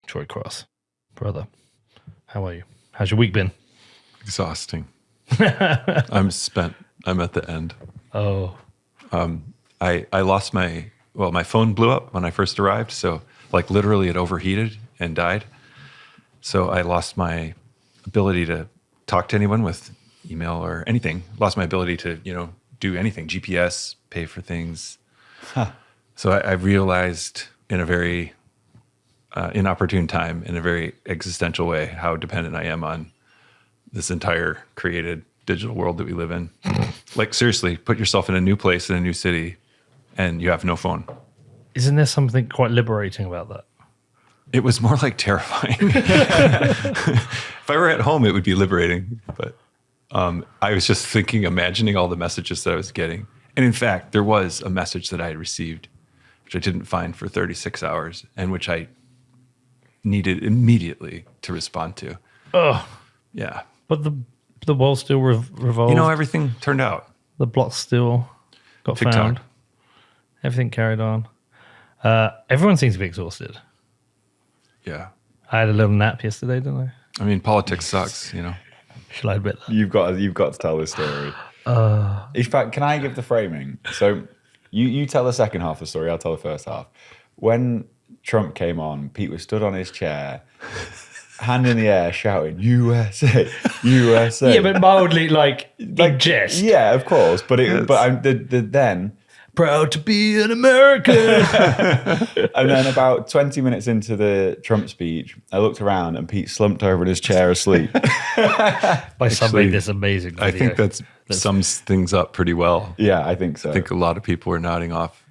Troy Cross, brother, how are you? How's your week been? Exhausting. I'm spent. I'm at the end. Oh, I lost my phone blew up when I first arrived. So like literally it overheated and died. So I lost my ability to talk to anyone with email or anything. Lost my ability to, do anything, GPS, pay for things. Huh. So I realized in a very inopportune time, in a very existential way, how dependent I am on this entire created digital world that we live in. Like seriously, put yourself in a new place in a new city and you have no phone. isn't there something quite liberating about that? It was more like terrifying. If I were at home, it would be liberating. But I was just imagining all the messages that I was getting. And in fact, there was a message that I had received, which I didn't find for 36 hours and which I needed immediately to respond to. Oh, Yeah. but the world still revolved. Everything turned out. The blocks still got TikTok. found. Everything carried on. Everyone seems to be exhausted. Yeah. I had a little nap yesterday, didn't I? I mean, politics sucks, Shall I admit that? You've got to tell this story. In fact, can I give the framing? So you tell the second half of the story, I'll tell the first half. When Trump came on, Pete was stood on his chair, hand in the air, shouting, USA, USA. Yeah, but mildly like in jest. Yeah, of course. But then, Proud to be an American. and then about 20 minutes into the Trump speech, I looked around and Pete slumped over in his chair asleep. By somebody this amazing video. I think that sums things up pretty well. Yeah, I think so. I think a lot of people are nodding off.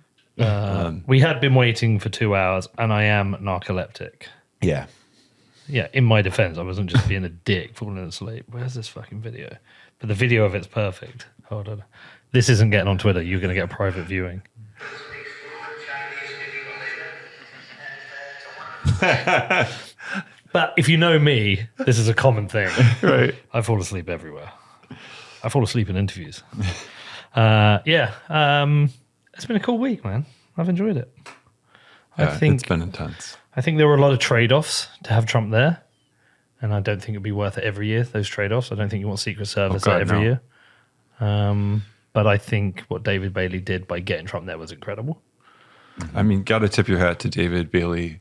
We had been waiting for 2 hours and I am narcoleptic. Yeah. Yeah, in my defense, I wasn't just being a dick falling asleep. Where's this fucking video? But the video of it's perfect. Hold on. This isn't getting on Twitter. You're going to get a private viewing. But if you know me, this is a common thing. Right. I fall asleep everywhere. I fall asleep in interviews. It's been a cool week, man. I've enjoyed it. I think it's been intense. I think there were a lot of trade-offs to have Trump there, and I don't think it'd be worth it every year, those trade-offs. I don't think you want Secret Service every year. But I think what David Bailey did by getting Trump there was incredible. I mean, got to tip your hat to David Bailey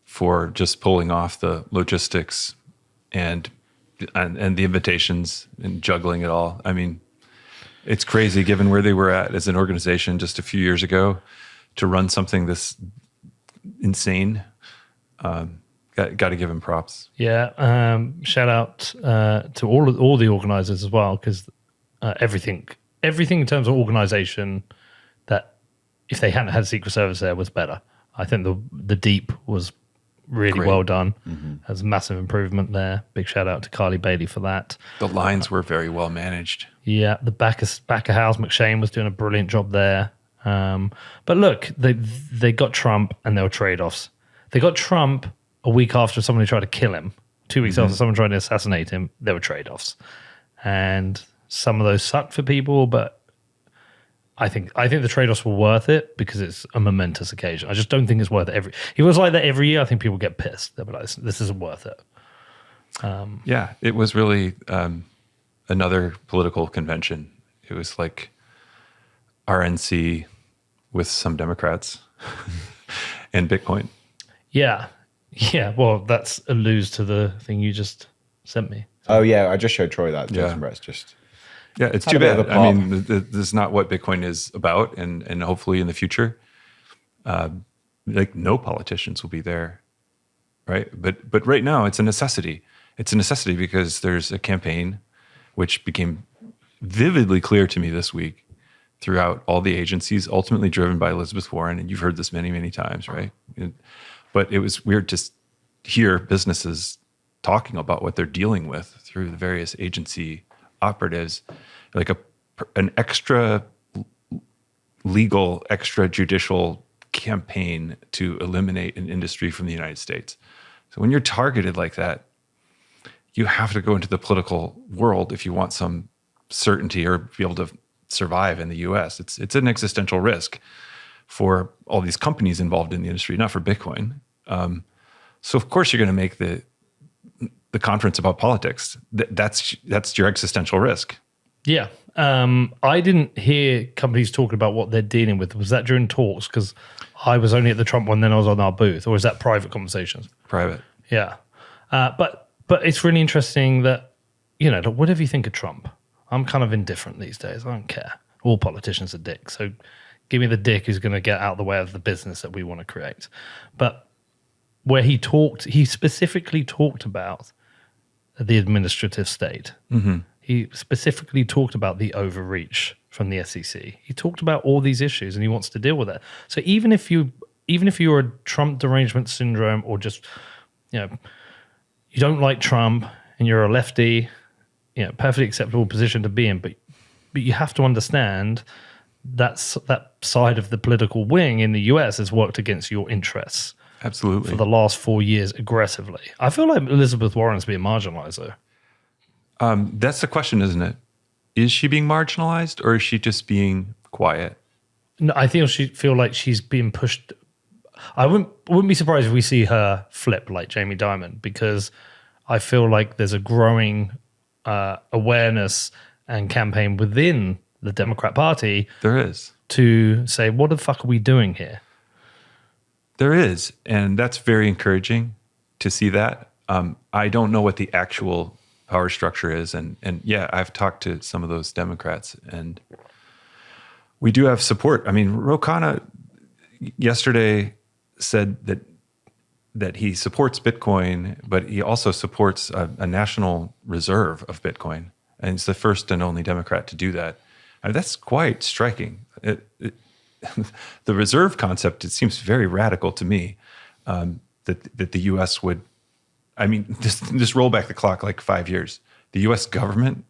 for just pulling off the logistics and the invitations and juggling it all. I mean, it's crazy given where they were at as an organization just a few years ago to run something this insane. Got to give him props. Yeah. Shout out to all the organizers as well, because everything in terms of organization, that if they hadn't had Secret Service there, was better. I think the Deep was really Great. well done. There's a massive improvement there. Big shout out to Carly Bailey for that. The lines were very well managed. Yeah, the back of house, McShane was doing a brilliant job there. But look, they got Trump and there were trade-offs. They got Trump a week after somebody tried to kill him. 2 weeks after someone tried to assassinate him, there were trade-offs. And some of those sucked for people, but I think the trade-offs were worth it because it's a momentous occasion. I just don't think it's worth it if it was like that every year, I think people get pissed. They'll be like, this isn't worth it. Yeah, it was really another political convention. It was like RNC with some Democrats and Bitcoin. Yeah. Yeah. Well, that's alludes to the thing you just sent me. Oh, yeah. I just showed Troy that. Yeah. Jason Brett's just... Yeah, it's Had too a bit bad. of a I pop. mean, this is not what Bitcoin is about, and hopefully in the future, like no politicians will be there, right? But right now, it's a necessity. It's a necessity because there's a campaign, which became vividly clear to me this week throughout all the agencies, ultimately driven by Elizabeth Warren, and you've heard this many, many times, right? But it was weird to hear businesses talking about what they're dealing with through the various agency operatives, like an extra legal, extrajudicial campaign to eliminate an industry from the United States. So when you're targeted like that, you have to go into the political world if you want some certainty or be able to survive in the U.S. It's an existential risk for all these companies involved in the industry, not for Bitcoin. So of course you're going to make the conference about politics. That's your existential risk. Yeah. I didn't hear companies talking about what they're dealing with. Was that during talks? Because I was only at the Trump one, then I was on our booth. Or is that private conversations? Private. Yeah. But it's really interesting that, whatever you think of Trump, I'm kind of indifferent these days. I don't care. All politicians are dicks. So give me the dick who's going to get out of the way of the business that we want to create. But where he specifically talked about the administrative state. Mm-hmm. He specifically talked about the overreach from the SEC. He talked about all these issues and he wants to deal with it. So even if you're a Trump derangement syndrome or just, you don't like Trump and you're a lefty, perfectly acceptable position to be in, but you have to understand that side of the political wing in the US has worked against your interests. Absolutely. For the last 4 years aggressively. I feel like Elizabeth Warren's being marginalized though. That's the question, isn't it? Is she being marginalized or is she just being quiet? No, I think she feel like she's being pushed. I wouldn't be surprised if we see her flip like Jamie Dimon, because I feel like there's a growing awareness and campaign within the Democrat Party. There is. To say, what the fuck are we doing here? There is. And that's very encouraging to see that. I don't know what the actual power structure is. And yeah, I've talked to some of those Democrats and we do have support. I mean, Ro Khanna yesterday said that he supports Bitcoin, but he also supports a national reserve of Bitcoin. And he's the first and only Democrat to do that. And that's quite striking. The reserve concept, it seems very radical to me, that the U.S. would, just roll back the clock like 5 years. The U.S. government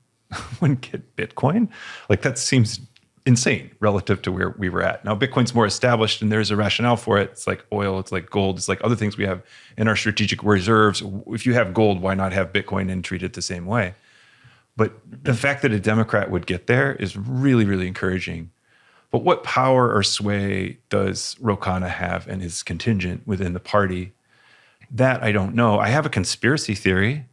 wouldn't get Bitcoin? Like that seems insane relative to where we were at. Now, Bitcoin's more established and there's a rationale for it. It's like oil, it's like gold, it's like other things we have in our strategic reserves. If you have gold, why not have Bitcoin and treat it the same way? But the fact that a Democrat would get there is really, really encouraging. But what power or sway does Ro Khanna have and his contingent within the party? That I don't know. I have a conspiracy theory.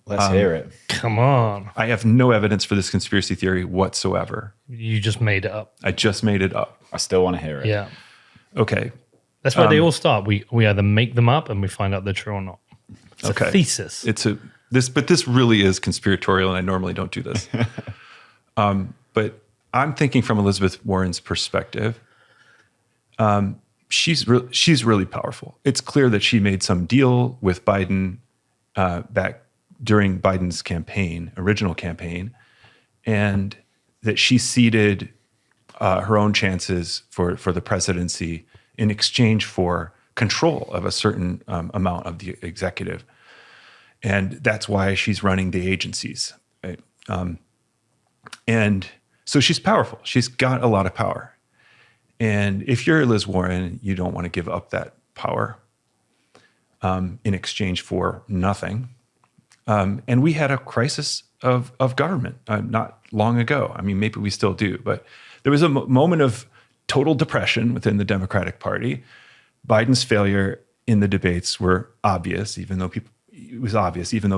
Let's hear it. Come on. I have no evidence for this conspiracy theory whatsoever. You just made it up. I just made it up. I still want to hear it. Yeah. Okay. That's where they all start. We either make them up and we find out they're true or not. It's okay. a thesis. But this really is conspiratorial, and I normally don't do this. But I'm thinking from Elizabeth Warren's perspective. She's really powerful. It's clear that she made some deal with Biden back during Biden's original campaign, and that she ceded her own chances for the presidency in exchange for control of a certain amount of the executive. And that's why she's running the agencies. Right? And so she's powerful. She's got a lot of power. And if you're Liz Warren, you don't want to give up that power in exchange for nothing. And we had a crisis of government not long ago. I mean, maybe we still do, but there was a moment of total depression within the Democratic Party. Biden's failure in the debates were obvious, even though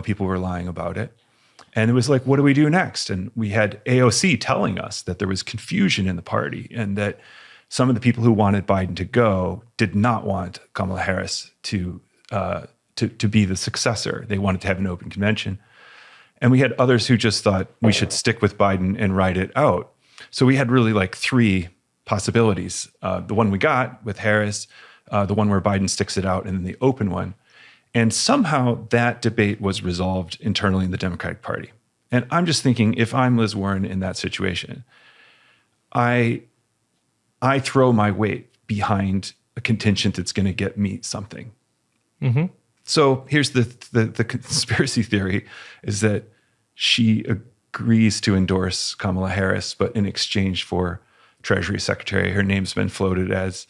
people were lying about it. And it was like, what do we do next? And we had AOC telling us that there was confusion in the party and that some of the people who wanted Biden to go did not want Kamala Harris to be the successor. They wanted to have an open convention. And we had others who just thought we should stick with Biden and ride it out. So we had really like three possibilities. The one we got with Harris, the one where Biden sticks it out, and then the open one. And somehow that debate was resolved internally in the Democratic Party. And I'm just thinking, if I'm Liz Warren in that situation, I throw my weight behind a contingent that's going to get me something. Mm-hmm. So here's the conspiracy theory is that she agrees to endorse Kamala Harris, but in exchange for Treasury Secretary, her name's been floated as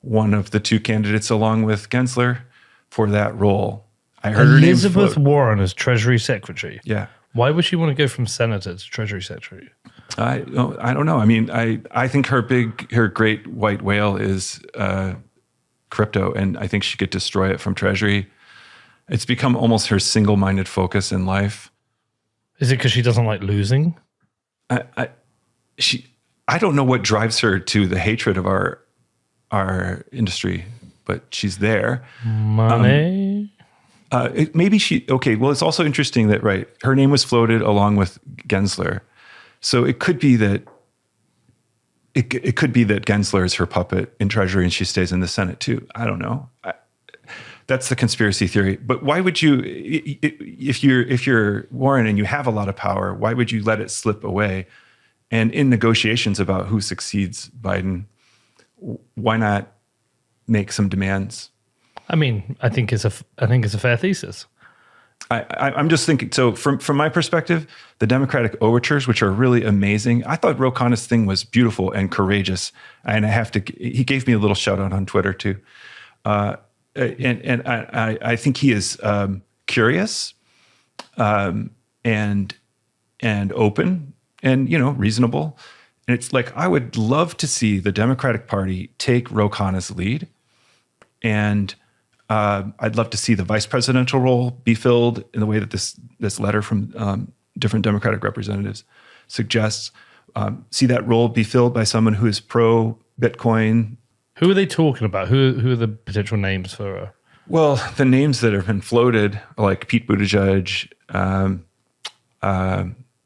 one of the two candidates along with Gensler for that role. I heard Elizabeth Warren as Treasury Secretary. Yeah. Why would she want to go from senator to Treasury Secretary? I don't know. I mean, I think her great white whale is crypto, and I think she could destroy it from Treasury. It's become almost her single-minded focus in life. Is it because she doesn't like losing? I don't know what drives her to the hatred of our industry, but she's there. Money. Maybe well, it's also interesting that, right, her name was floated along with Gensler. So it could be that Gensler is her puppet in Treasury and she stays in the Senate too. I don't know. That's the conspiracy theory. But why would you, if you're Warren and you have a lot of power, why would you let it slip away? And in negotiations about who succeeds Biden, why not make some demands? I mean, I think it's a fair thesis. I'm just thinking. So from my perspective, the Democratic overtures, which are really amazing, I thought Ro Khanna's thing was beautiful and courageous. And he gave me a little shout out on Twitter too. And I think he is curious and open and reasonable. And it's like, I would love to see the Democratic Party take Ro Khanna's lead, and I'd love to see the vice presidential role be filled in the way that this letter from different Democratic representatives suggests. See that role be filled by someone who is pro Bitcoin. Who are they talking about? Who are the potential names for? Well, the names that have been floated are like Pete Buttigieg,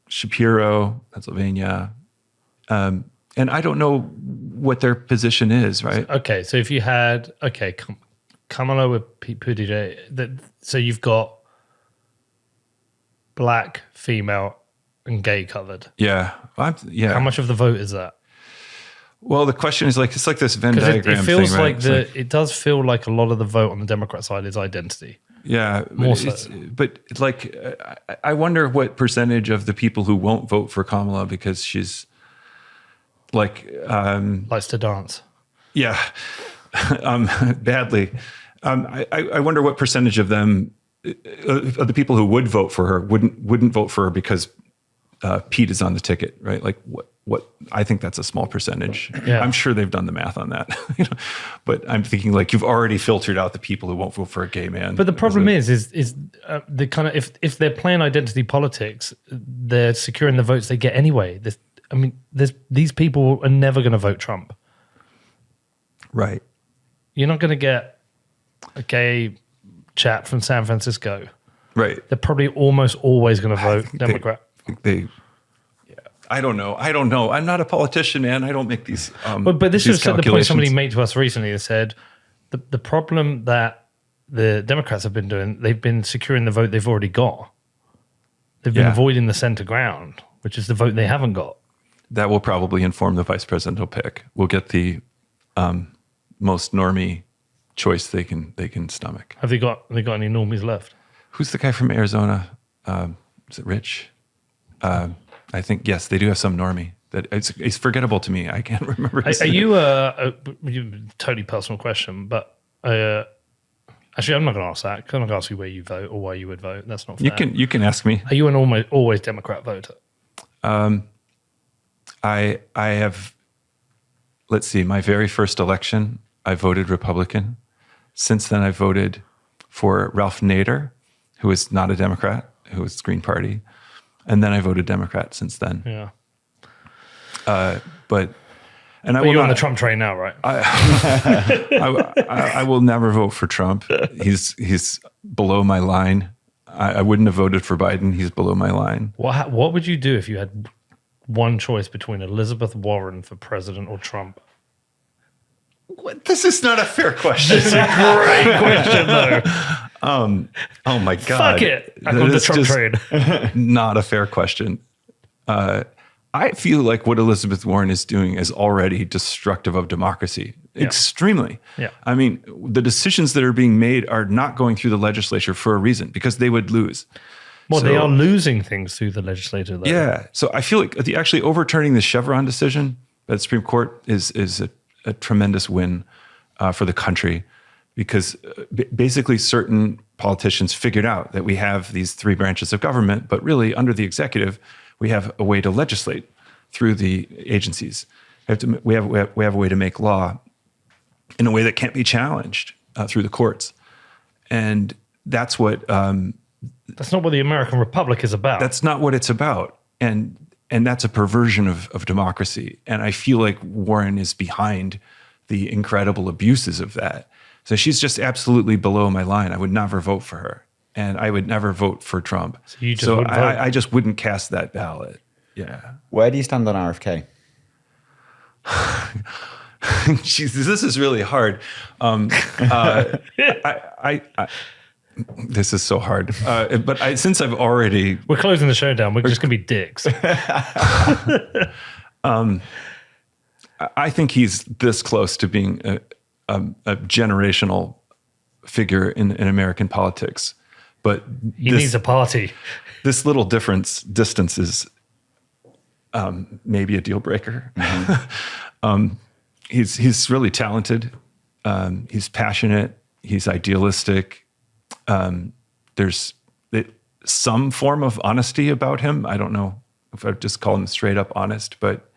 Shapiro, Pennsylvania, and I don't know what their position is, right? Okay, so if you had Kamala with Pete Buttigieg, so you've got black, female, and gay covered. Yeah, yeah. How much of the vote is that? Well, the question is it's like this Venn diagram it feels thing, right? It does feel like a lot of the vote on the Democrat side is identity. Yeah, more so. But like, I wonder what percentage of the people who won't vote for Kamala because she's like likes to dance. Yeah, badly. I wonder what percentage of them, of the people who would vote for her, wouldn't vote for her because Pete is on the ticket, right? Like what I think that's a small percentage. Yeah. I'm sure they've done the math on that, but I'm thinking like you've already filtered out the people who won't vote for a gay man. But the problem is the kind of if they're playing identity politics, they're securing the votes they get anyway. These people are never going to vote Trump. Right. You're not going to get a gay chap from San Francisco. Right. They're probably almost always going to vote Democrat. I don't know. I'm not a politician, man. I don't make these. But this is the point somebody calculations. made to us recently. They said the problem that the Democrats have been doing, they've been securing the vote they've already got. They've been avoiding the center ground, which is the vote they haven't got. That will probably inform the vice presidential pick. We'll get the most normie choice they can stomach. Have they got any normies left? Who's the guy from Arizona? Is it Rich? I think, yes, they do have some normie. That it's forgettable to me. I can't remember. Are you totally personal question, but actually, I'm not going to ask that. I'm not going to ask you where you vote or why you would vote. That's not fair. You can ask me. Are you an always Democrat voter? I have. Let's see. My very first election, I voted Republican. Since then, I voted for Ralph Nader, who is not a Democrat, who is Green Party. And then I voted Democrat since then. Yeah. But you're on the Trump train now, right? I will never vote for Trump. He's below my line. I wouldn't have voted for Biden. He's below my line. What would you do if you had one choice between Elizabeth Warren for president or Trump? What? This is not a fair question. It's a great question, though. Oh my God. Fuck it. I'm on the Trump train. Not a fair question. I feel like what Elizabeth Warren is doing is already destructive of democracy. Yeah. Extremely. Yeah. I mean, the decisions that are being made are not going through the legislature for a reason, because they would lose. Well, they are losing things through the legislature, though. Yeah. So I feel like actually overturning the Chevron decision by the Supreme Court is a tremendous win for the country, because basically certain politicians figured out that we have these three branches of government, but really under the executive, we have a way to legislate through the agencies. We have a way to make law in a way that can't be challenged through the courts. And that's what... that's not what the American Republic is about. That's not what it's about. And that's a perversion of democracy. And I feel like Warren is behind the incredible abuses of that. So she's just absolutely below my line. I would never vote for her. And I would never vote for Trump. So I just wouldn't cast that ballot. Yeah. Where do you stand on RFK? Jesus, this is really hard. This is so hard. But since I've already... We're closing the show down. We're just going to be dicks. I think he's this close to being a generational figure in American politics. But he needs a party. This little distance is maybe a deal breaker. Mm-hmm. He's really talented. He's passionate. He's idealistic. There's some form of honesty about him. I don't know if I'd just call him straight up honest, but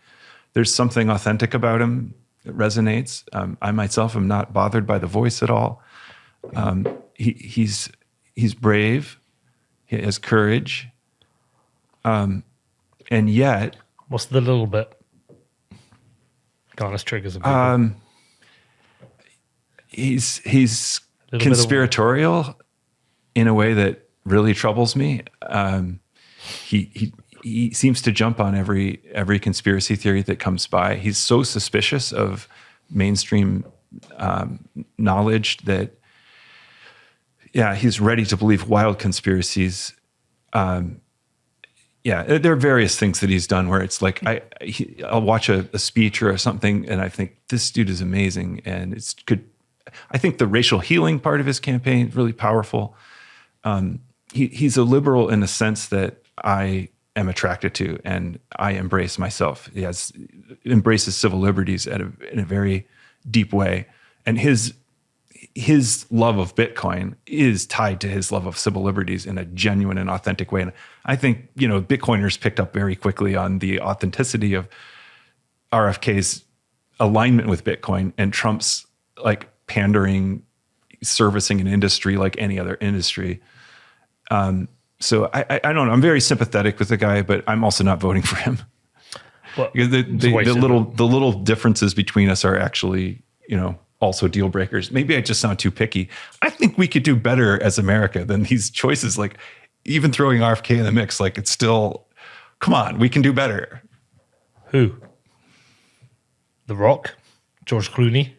there's something authentic about him that resonates. I myself am not bothered by the voice at all. He's brave. He has courage. And yet... What's the little bit? Garnish triggers a bit. He's conspiratorial in a way that really troubles me. He seems to jump on every conspiracy theory that comes by. He's so suspicious of mainstream knowledge that, he's ready to believe wild conspiracies. There are various things that he's done where it's like I'll watch a speech or something and I think this dude is amazing, and I think the racial healing part of his campaign is really powerful. He's a liberal in the sense that I am attracted to, and I embrace myself. He embraces civil liberties in a very deep way, and his love of Bitcoin is tied to his love of civil liberties in a genuine and authentic way. And I think Bitcoiners picked up very quickly on the authenticity of RFK's alignment with Bitcoin and Trump's like pandering, servicing an industry like any other industry. So I don't know. I'm very sympathetic with the guy, but I'm also not voting for him. Well, because the little differences between us are actually, also deal breakers. Maybe I just sound too picky. I think we could do better as America than these choices. Like even throwing RFK in the mix, like it's still, come on, we can do better. Who? The Rock? George Clooney?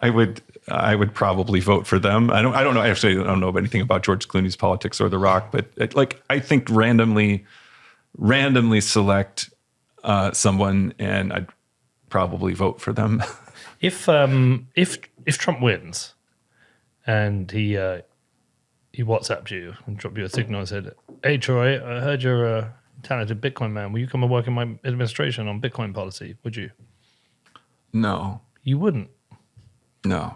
I would probably vote for them. I don't know. Actually, I don't know anything about George Clooney's politics or The Rock, but I think randomly select someone, and I'd probably vote for them. If Trump wins, and he WhatsApped you and dropped you a signal and said, "Hey Troy, I heard you're a talented Bitcoin man. Will you come and work in my administration on Bitcoin policy?" Would you? No, you wouldn't. No,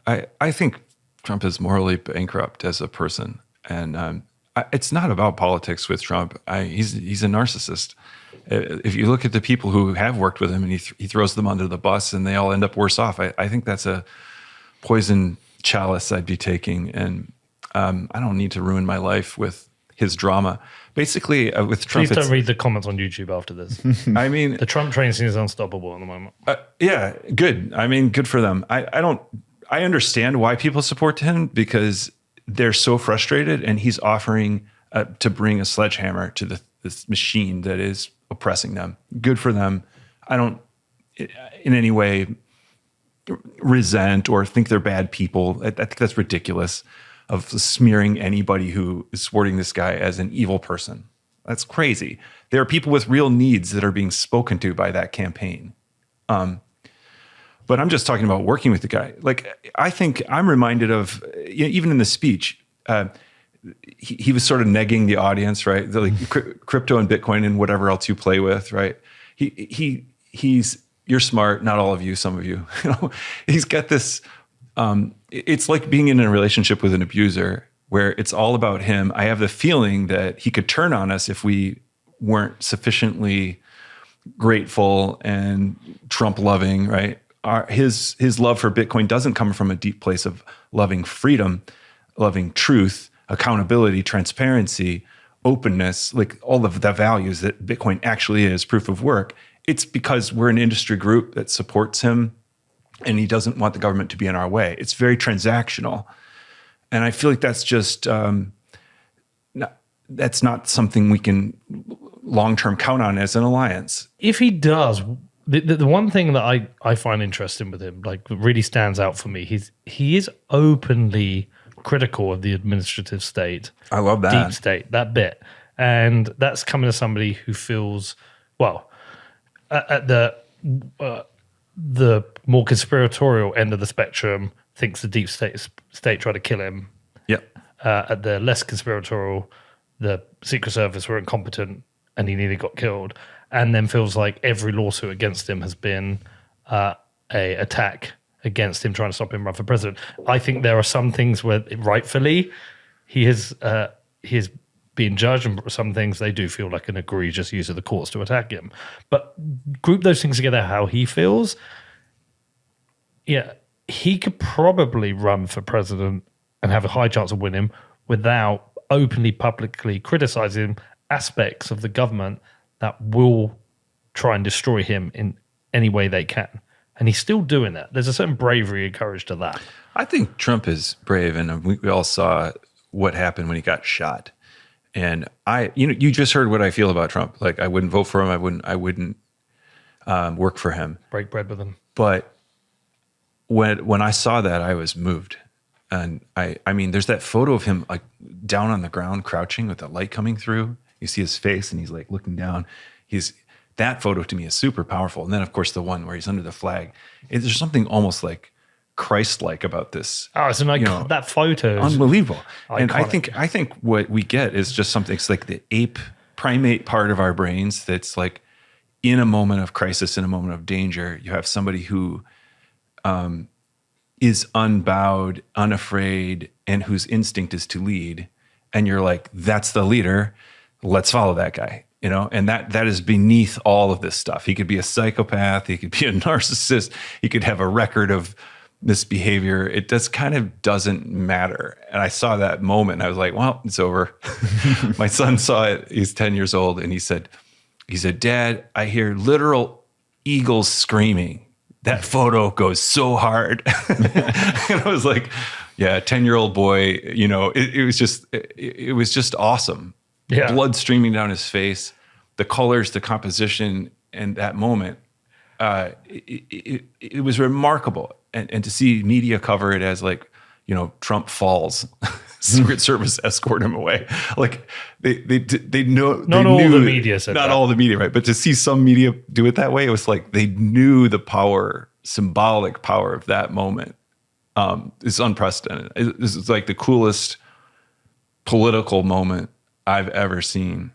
I think Trump is morally bankrupt as a person, and it's not about politics with Trump. He's a narcissist. If you look at the people who have worked with him, and he throws them under the bus, and they all end up worse off. I think that's a poison chalice I'd be taking, and I don't need to ruin my life with his drama. Basically, with Trump, please don't read the comments on YouTube after this. I mean, the Trump train scene is unstoppable at the moment. Yeah, good. I mean, good for them. I understand why people support him, because they're so frustrated, and he's offering to bring a sledgehammer to this machine that is oppressing them. Good for them. I don't in any way resent or think they're bad people. I think that's ridiculous, of smearing anybody who is supporting this guy as an evil person. That's crazy. There are people with real needs that are being spoken to by that campaign. But I'm just talking about working with the guy. Like, I think I'm reminded of, even in the speech, he was sort of negging the audience, right? Crypto and Bitcoin and whatever else you play with, right? He's you're smart, not all of you, some of you. He's got this it's like being in a relationship with an abuser where it's all about him. I have the feeling that he could turn on us if we weren't sufficiently grateful and Trump loving, right? His love for Bitcoin doesn't come from a deep place of loving freedom, loving truth, accountability, transparency, openness, like all of the values that Bitcoin actually is, proof of work. It's because we're an industry group that supports him and he doesn't want the government to be in our way. It's very transactional. And I feel like that's just, that's not something we can long-term count on as an alliance. If he does, the one thing that I find interesting with him, like really stands out for me, he is openly critical of the administrative state. I love that. Deep state, that bit. And that's coming to somebody who feels, well, at the more conspiratorial end of the spectrum, thinks the deep state tried to kill him. Yep. At the less conspiratorial, the Secret Service were incompetent and he nearly got killed. And then feels like every lawsuit against him has been a attack against him trying to stop him run for president. I think there are some things where rightfully he is being judged, and some things they do feel like an egregious use of the courts to attack him. But group those things together, how he feels, yeah, he could probably run for president and have a high chance of winning without openly, publicly criticizing aspects of the government that will try and destroy him in any way they can. And he's still doing that. There's a certain bravery and courage to that. I think Trump is brave, and we all saw what happened when he got shot. And you just heard what I feel about Trump. Like, I wouldn't vote for him. I wouldn't work for him. Break bread with him. But when I saw that, I was moved. And I mean, there's that photo of him like down on the ground, crouching with the light coming through. You see his face, and he's like looking down. That photo to me is super powerful. And then, of course, the one where he's under the flag. There's something almost like Christ-like about this. Oh, it's that photo is unbelievable. iconic. And I think what we get is just something. It's like the primate part of our brains that's like, in a moment of crisis, in a moment of danger, you have somebody who is unbowed, unafraid, and whose instinct is to lead. And you're like, that's the leader. Let's follow that guy. And that is beneath all of this stuff. He could be a psychopath. He could be a narcissist. He could have a record of misbehavior. It just kind of doesn't matter. And I saw that moment and I was like, well, it's over. My son saw it. He's 10 years old. And he said, Dad, I hear literal eagles screaming. That photo goes so hard. And I was like, yeah, 10-year-old boy, it was just awesome. Yeah. Blood streaming down his face, the colors, the composition, and that moment, it was remarkable. And to see media cover it as like, Trump falls, Secret Service escort him away. Like they know. Not all the media said that. Not all the media, right? But to see some media do it that way, it was like they knew the power, symbolic power of that moment. It's unprecedented. This is like the coolest political moment I've ever seen.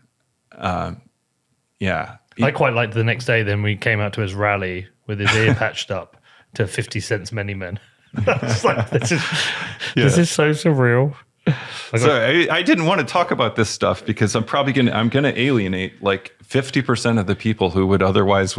Yeah. I quite liked the next day then we came out to his rally with his ear patched up to 50 Cent's Many Men. It's like, this is so surreal. Sorry, I didn't want to talk about this stuff because I'm probably gonna alienate like 50% of the people who would otherwise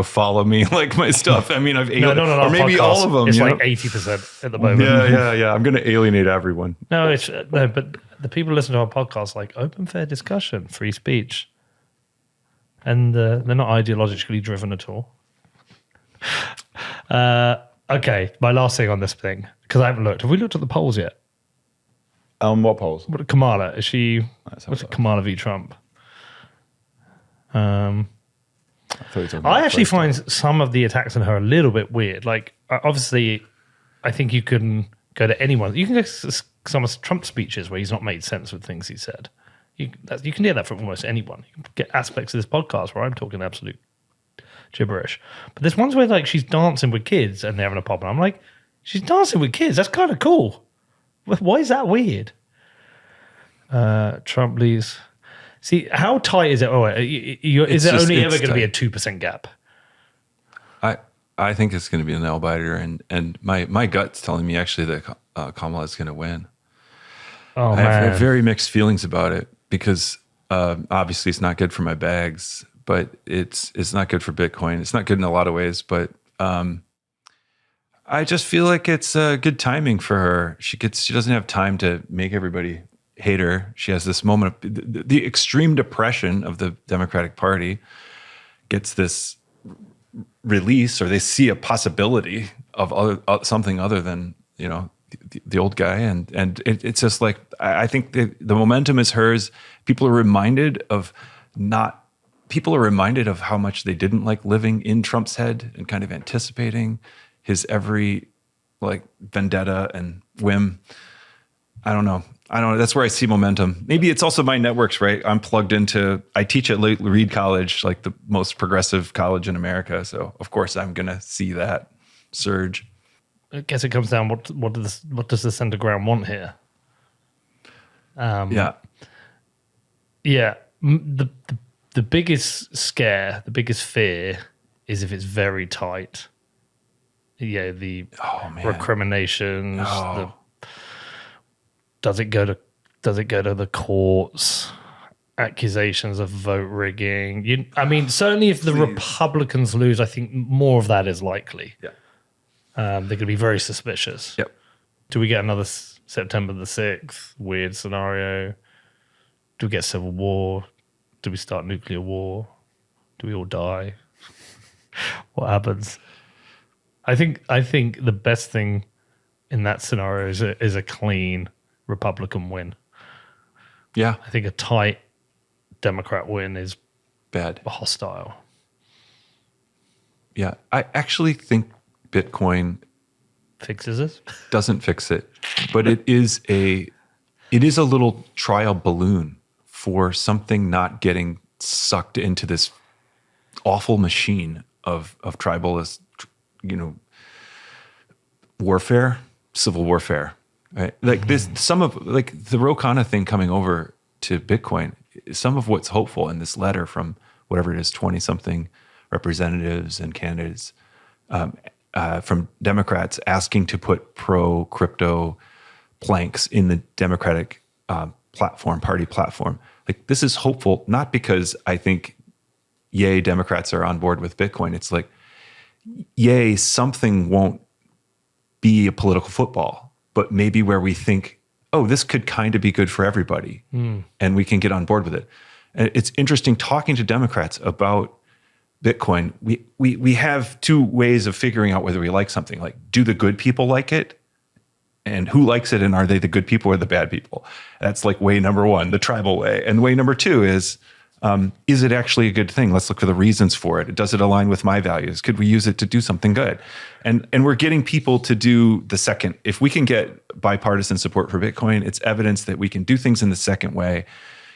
follow me, like my stuff. I mean, I've alienated, or maybe podcast, all of them. It's like 80% at the moment. Yeah. I'm going to alienate everyone. No, but the people who listen to our podcast like open, fair discussion, free speech, and they're not ideologically driven at all. Okay, my last thing on this thing, because I haven't looked. Have we looked at the polls yet? What polls? Kamala, is she? What's it, Kamala v. Trump? I actually find some of the attacks on her a little bit weird. Like, obviously, I think you can go to anyone. You can go to some of Trump's speeches where he's not made sense with things he said. You can hear that from almost anyone. You can get aspects of this podcast where I'm talking absolute gibberish. But there's ones where like she's dancing with kids and they're having a pop. And I'm like, she's dancing with kids. That's kind of cool. Why is that weird? Trump leaves. See, how tight is it? Oh, is it only ever going to be a 2% gap? I think it's going to be a nail biter, and my gut's telling me actually that Kamala is going to win. Oh I man, have very mixed feelings about it because obviously it's not good for my bags, but it's not good for Bitcoin. It's not good in a lot of ways, but I just feel like it's good timing for her. She doesn't have time to make everybody hate her. She has this moment of the extreme depression of the Democratic Party gets this release, or they see a possibility of something other than, you know, the old guy. And it's just like, I think the momentum is hers. People are reminded of how much they didn't like living in Trump's head and kind of anticipating his every like vendetta and whim. I don't know. That's where I see momentum. Maybe it's also my networks, right? I teach at Reed College, like the most progressive college in America. So of course I'm going to see that surge. I guess it comes down what does the center ground want here? Yeah. The biggest scare, the biggest fear is if it's very tight. Yeah, the recriminations. Does it go to the courts? Accusations of vote rigging. Certainly if the Republicans lose, I think more of that is likely. Yeah. They're going to be very suspicious. Yep. Do we get another September the 6th weird scenario? Do we get civil war? Do we start nuclear war? Do we all die? What happens? I think the best thing in that scenario is a clean Republican win. Yeah. I think a tight Democrat win is bad. Hostile. Yeah. I actually think Bitcoin fixes it. Doesn't fix it, but it is a little trial balloon for something not getting sucked into this awful machine of tribalist, warfare, civil warfare, right? Like some of the Ro Khanna thing coming over to Bitcoin, some of what's hopeful in this letter from whatever it is, 20 something representatives and candidates, from Democrats asking to put pro crypto planks in the Democratic party platform. Like, this is hopeful, not because I think, yay, Democrats are on board with Bitcoin. It's like, yay, something won't be a political football, but maybe where we think, oh, this could kind of be good for everybody, and we can get on board with it. And it's interesting talking to Democrats about Bitcoin. We have two ways of figuring out whether we like something. Like, do the good people like it? And who likes it? And are they the good people or the bad people? That's like way number one, the tribal way. And way number two is it actually a good thing? Let's look for the reasons for it. Does it align with my values? Could we use it to do something good? And we're getting people to do the second. If we can get bipartisan support for Bitcoin, it's evidence that we can do things in the second way,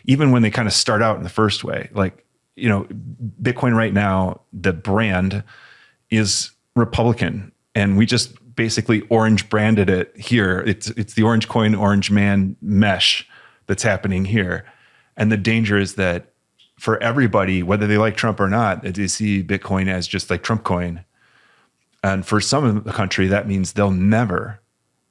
even when they kind of start out in the first way. Like, Bitcoin right now, the brand is Republican, and we just basically orange branded it here. It's the orange coin, orange man mesh that's happening here. And the danger is that for everybody, whether they like Trump or not, they see Bitcoin as just like Trump coin. And for some of the country, that means they'll never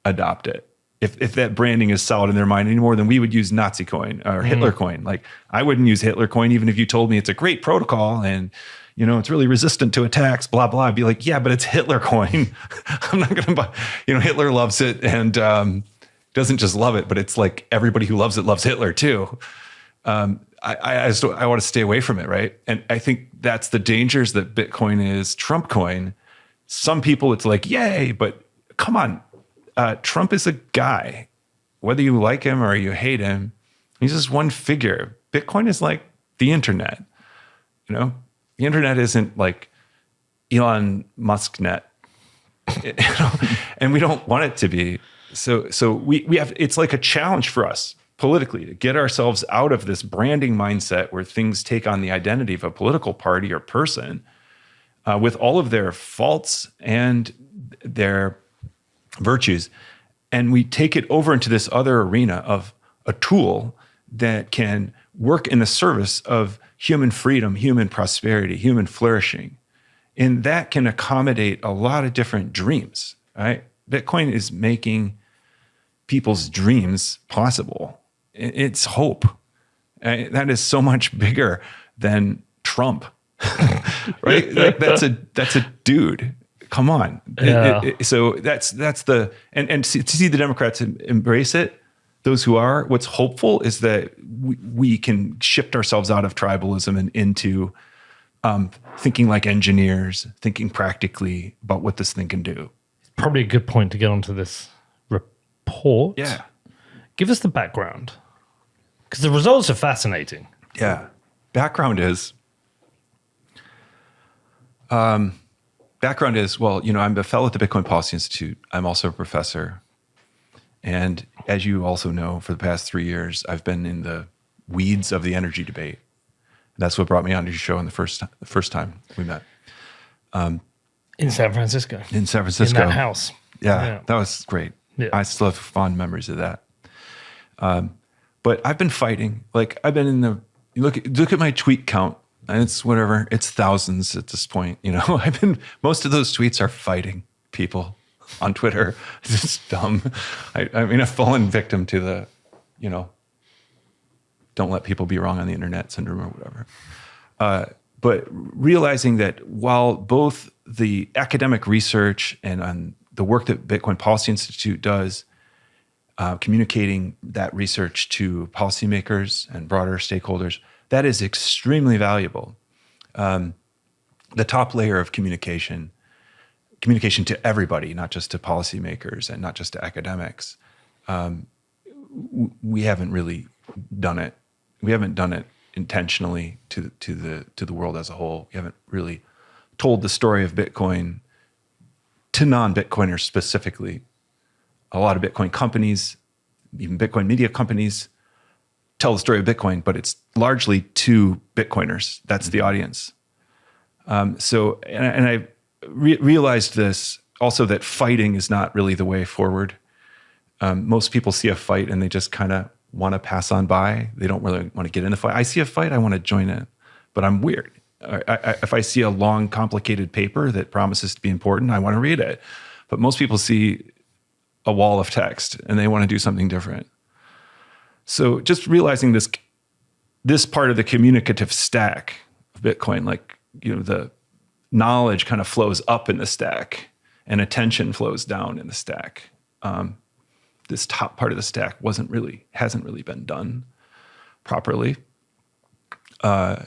adopt it. If that branding is solid in their mind any more than we would use Nazi coin or Hitler coin. Like, I wouldn't use Hitler coin even if you told me it's a great protocol and it's really resistant to attacks, blah, blah. I'd be like, yeah, but it's Hitler coin. I'm not going to buy, Hitler loves it and doesn't just love it, but it's like everybody who loves it loves Hitler too. I want to stay away from it, right? And I think that's the dangers that Bitcoin is Trump coin. Some people, it's like, yay, but come on. Trump is a guy, whether you like him or you hate him, he's just one figure. Bitcoin is like the internet, The internet isn't like Elon Musk net, and we don't want it to be. So we have, it's like a challenge for us politically to get ourselves out of this branding mindset where things take on the identity of a political party or person, with all of their faults and their virtues, and we take it over into this other arena of a tool that can work in the service of human freedom, human prosperity, human flourishing. And that can accommodate a lot of different dreams, right? Bitcoin is making people's dreams possible. It's hope. That is so much bigger than Trump, right? Like that's a dude. Come on. Yeah. So that's the, and to see the Democrats embrace it, those who are, what's hopeful is that we can shift ourselves out of tribalism and into thinking like engineers, thinking practically about what this thing can do. Probably a good point to get onto this report. Yeah. Give us the background, because the results are fascinating. Yeah. Background is, well, I'm a fellow at the Bitcoin Policy Institute. I'm also a professor. And as you also know, for the past 3 years, I've been in the weeds of the energy debate. That's what brought me onto your show the first time we met. In San Francisco. In San Francisco. In that house. Yeah, that was great. Yeah. I still have fond memories of that. But I've been fighting. Like I've been in the, look at my tweet count. And it's whatever, it's thousands at this point. Most of those tweets are fighting people on Twitter. It's just dumb. I've fallen victim to the, don't let people be wrong on the internet syndrome or whatever. But realizing that while both the academic research and on the work that Bitcoin Policy Institute does, communicating that research to policymakers and broader stakeholders, that is extremely valuable. The top layer of communication to everybody, not just to policymakers and not just to academics, we haven't really done it. We haven't done it intentionally to the world as a whole. We haven't really told the story of Bitcoin to non-Bitcoiners specifically. A lot of Bitcoin companies, even Bitcoin media companies, tell the story of Bitcoin, but it's largely to Bitcoiners. That's the audience. So I realized this also, that fighting is not really the way forward. Most people see a fight and they just kind of want to pass on by. They don't really want to get in the fight. I see a fight, I want to join in, but I'm weird. If I see a long, complicated paper that promises to be important, I want to read it. But most people see a wall of text and they want to do something different. So just realizing this part of the communicative stack of Bitcoin, the knowledge kind of flows up in the stack and attention flows down in the stack. This top part of the stack hasn't really been done properly. And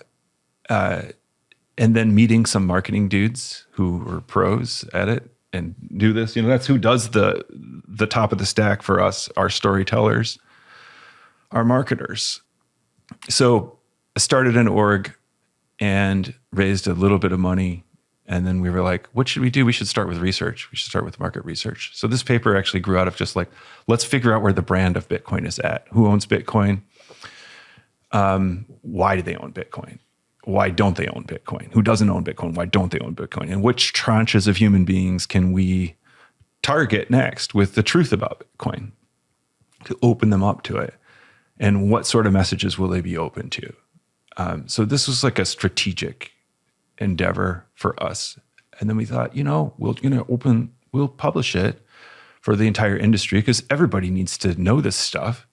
then meeting some marketing dudes who are pros at it and do this, that's who does the top of the stack for us, our storytellers, our marketers. So I started an org and raised a little bit of money. And then we were like, what should we do? We should start with research. We should start with market research. So this paper actually grew out of just let's figure out where the brand of Bitcoin is at. Who owns Bitcoin? Why do they own Bitcoin? Why don't they own Bitcoin? Who doesn't own Bitcoin? Why don't they own Bitcoin? And which tranches of human beings can we target next with the truth about Bitcoin to open them up to it? And what sort of messages will they be open to? So this was like a strategic endeavor for us. And then we thought, we'll publish it for the entire industry because everybody needs to know this stuff.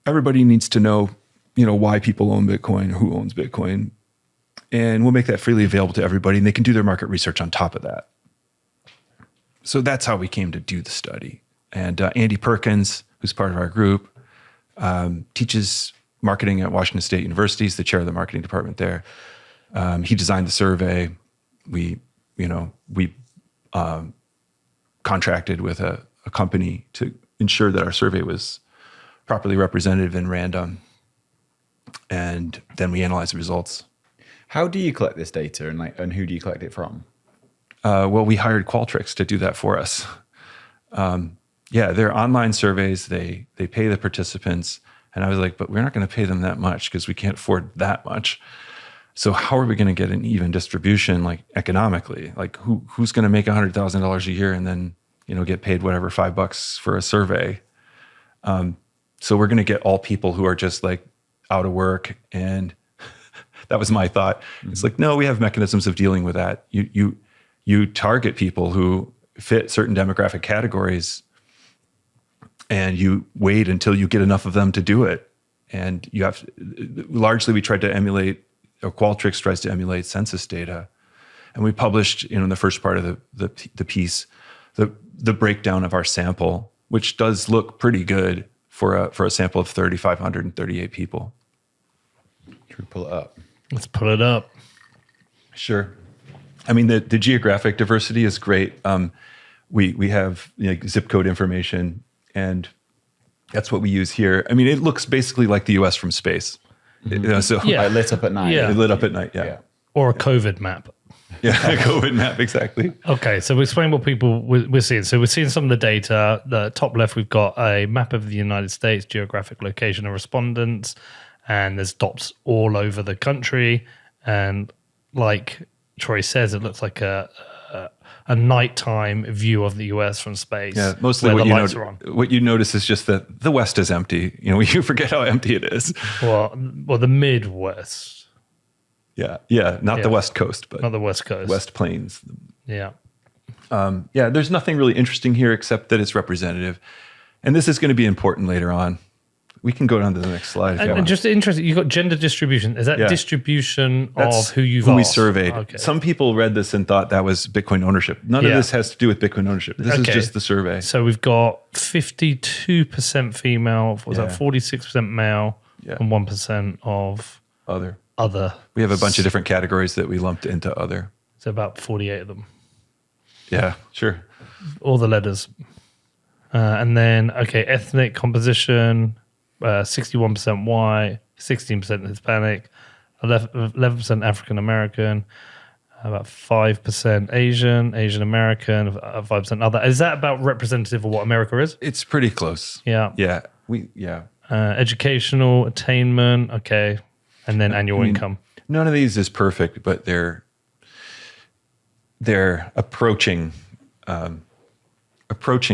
Everybody needs to know, why people own Bitcoin, who owns Bitcoin. And we'll make that freely available to everybody and they can do their market research on top of that. So that's how we came to do the study. And Andy Perkins, who's part of our group, teaches marketing at Washington State University. He's the chair of the marketing department there. He designed the survey. We contracted with a company to ensure that our survey was properly representative and random. And then we analyzed the results. How do you collect this data and who do you collect it from? Well, we hired Qualtrics to do that for us. They're online surveys. They pay the participants. And I was like, but we're not going to pay them that much because we can't afford that much. So how are we going to get an even distribution, economically? Who's going to make $100,000 a year and then, get paid whatever $5 for a survey? So we're going to get all people who are just out of work and that was my thought. It's like, no, we have mechanisms of dealing with that. You target people who fit certain demographic categories, and you wait until you get enough of them to do it. And you have largely we tried to emulate, or Qualtrics tries to emulate census data, and we published, in the first part of the piece, the breakdown of our sample, which does look pretty good for a sample of 3,538 people. Should we pull it up? Let's pull it up. Sure. I mean, the geographic diversity is great. We have zip code information, and that's what we use here. I mean, it looks basically like the U.S. from space. So Yeah. Like lit up at night. Yeah. it lit up at night. Yeah. Or a COVID map. Yeah. COVID map, exactly. Okay, so we'll explain what we're seeing. So we're seeing some of the data. The top left, we've got a map of the United States, geographic location of respondents, and there's dots all over the country. And like Troy says, it looks like a nighttime view of the US from space. Yeah, mostly where what the lights are on. what you notice is just that the West is empty. You forget how empty it is. Well, the Midwest, Yeah, not the Yeah. West Coast, but not the West Coast. West Plains. Yeah. Yeah, there's nothing really interesting here except that it's representative, and this is going to be important later on. We can go down to the next slide. If you And want. just interesting, you've got gender distribution. Is that Yeah. distribution That's of who you've we asked? surveyed. Okay. Some people read this and thought that was Bitcoin ownership. None of Yeah. this has to do with Bitcoin ownership. This is Okay. just the survey. So we've got 52% female, what was Yeah. that, 46% male, Yeah. and 1% of Other. other. We have a bunch of different categories that we lumped into other. So about 48 of them. Yeah, sure. All the letters. And then, okay, ethnic composition, 61% white, 16% Hispanic, 11% African American, about 5% Asian American, 5% other. Is that about representative of what America is? It's pretty close. Yeah. Yeah. Educational attainment, okay. And then annual income. None of these is perfect, but they're approaching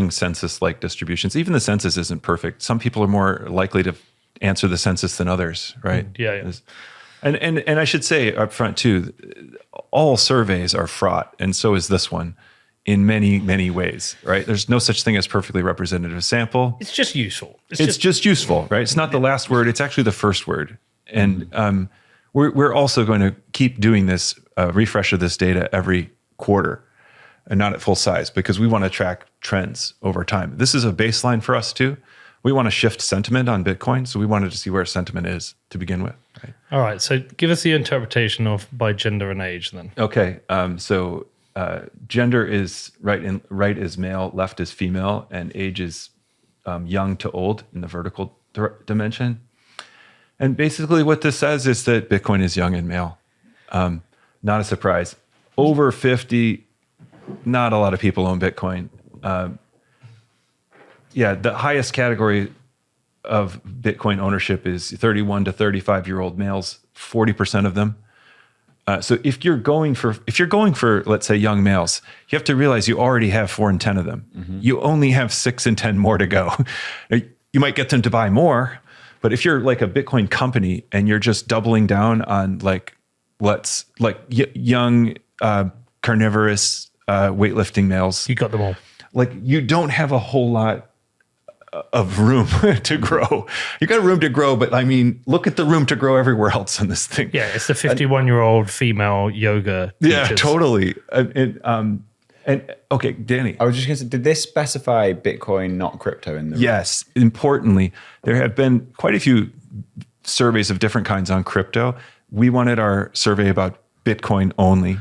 census-like distributions. Even the census isn't perfect. Some people are more likely to answer the census than others, right? Yeah. And I should say up front too, all surveys are fraught, and so is this one, in many, many ways, right? There's no such thing as perfectly representative sample. It's just useful. It's just useful, right? It's not the last word. It's actually the first word. And we're also going to keep doing this refresh of this data every quarter, and not at full size, because we want to track trends over time. This is a baseline for us too. We want to shift sentiment on Bitcoin, so we wanted to see where sentiment is to begin with. Right? All right. So give us the interpretation of by gender and age then. Okay. So gender is right is male, left is female, and age is young to old in the vertical dimension. And basically what this says is that Bitcoin is young and male. Not a surprise. Over 50, not a lot of people own Bitcoin. The highest category of Bitcoin ownership is 31 to 35-year-old males, 40% of them. So if you're going for, let's say, young males, you have to realize you already have 4 in 10 of them. Mm-hmm. You only have 6 in 10 more to go. You might get them to buy more, but if you're like a Bitcoin company and you're just doubling down on young carnivorous weightlifting males, You got them all. like you don't have a whole lot of room to grow. You got room to grow, but I mean, look at the room to grow everywhere else on this thing. Yeah, it's the 51-year-old female yoga Yeah, teachers. totally. And okay, Danny. I was just going to say, did this specify Bitcoin, not crypto in the Yes, importantly, there have been quite a few surveys of different kinds on crypto. We wanted our survey about Bitcoin only,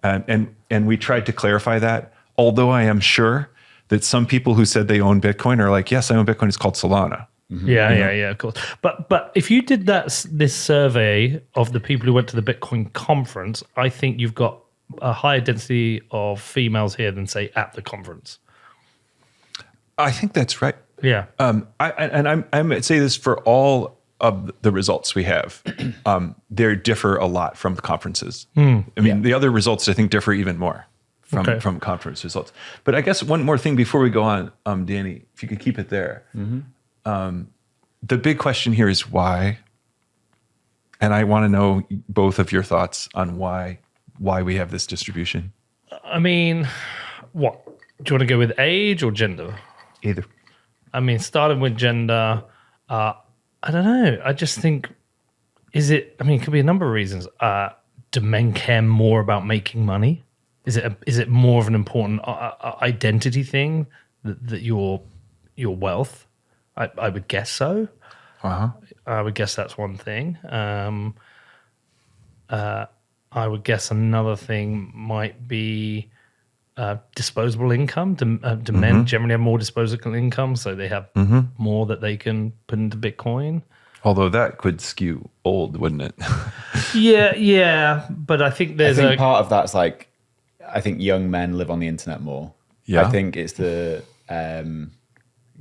and we tried to clarify that. Although I am sure that some people who said they own Bitcoin are like, yes, I own Bitcoin. It's called Solana. Yeah, of course. But if you did this survey of the people who went to the Bitcoin conference, I think you've got a higher density of females here than say at the conference. I think that's right. Yeah. I might say this for all of the results we have. They differ a lot from the conferences. I mean, the other results I think differ even more from conference results. But I guess one more thing before we go on, Danny, if you could keep it there. The big question here is why. And I want to know both of your thoughts on why we have this distribution. I mean, what? Do you want to go with age or gender? Either. I mean, starting with gender, I don't know. I just think, it could be a number of reasons. Do men care more about making money? Is it more of an important identity thing that your wealth? I would guess so. Uh-huh. I would guess that's one thing. I would guess another thing might be disposable income. Do men generally have more disposable income, so they have more that they can put into Bitcoin? Although that could skew old, wouldn't it? Yeah. But I think I think part of that's like, I think young men live on the internet more. Yeah. I think it's the kind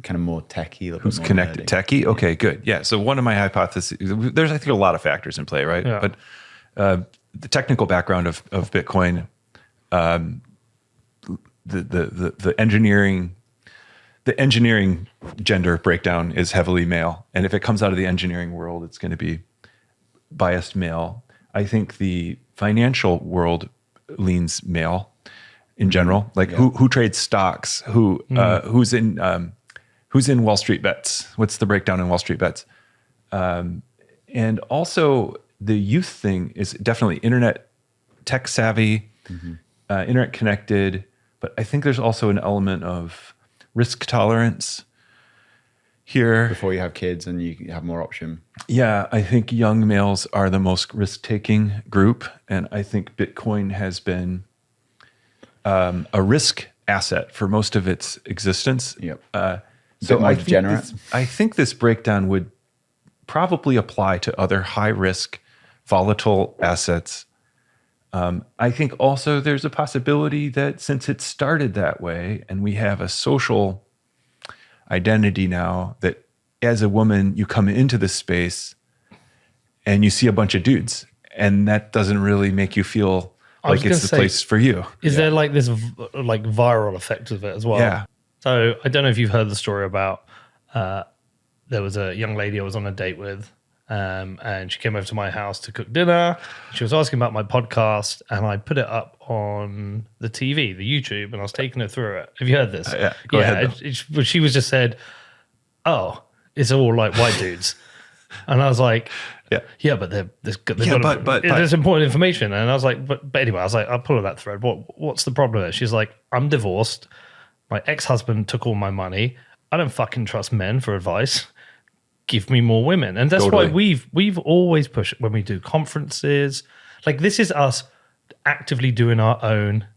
of more techie. Who's connected? Techie? Okay, good. Yeah. So one of my hypotheses, there's I think a lot of factors in play, right? Yeah. But the technical background of Bitcoin, the engineering gender breakdown is heavily male, and if it comes out of the engineering world, it's going to be biased male. I think the financial world leans male in general. Like who trades stocks? Who's in Wall Street Bets? What's the breakdown in Wall Street Bets? And also the youth thing is definitely internet tech savvy, internet connected. But I think there's also an element of risk tolerance here. Before you have kids and you have more option. Yeah, I think young males are the most risk-taking group. And I think Bitcoin has been a risk asset for most of its existence. Yep. So degenerate. I think this breakdown would probably apply to other high-risk, volatile assets. I think also there's a possibility that since it started that way and we have a social identity now, that as a woman, you come into this space and you see a bunch of dudes, and that doesn't really make you feel like it's the place for you. Is there like this like viral effect of it as well? Yeah. So I don't know if you've heard the story about there was a young lady I was on a date with, and she came over to my house to cook dinner. She was asking about my podcast, and I put it up on the TV, the YouTube, and I was taking her through it. Have you heard this? Yeah, go ahead. She was just said, "Oh, it's all like white dudes," and I was like, "Yeah, but there's important information." And I was like, "But anyway," I was like, "I'll pull that thread. What's the problem there?" She's like, "I'm divorced. My ex-husband took all my money. I don't fucking trust men for advice. Give me more women." And that's why we've always pushed when we do conferences. Like, this is us actively doing our own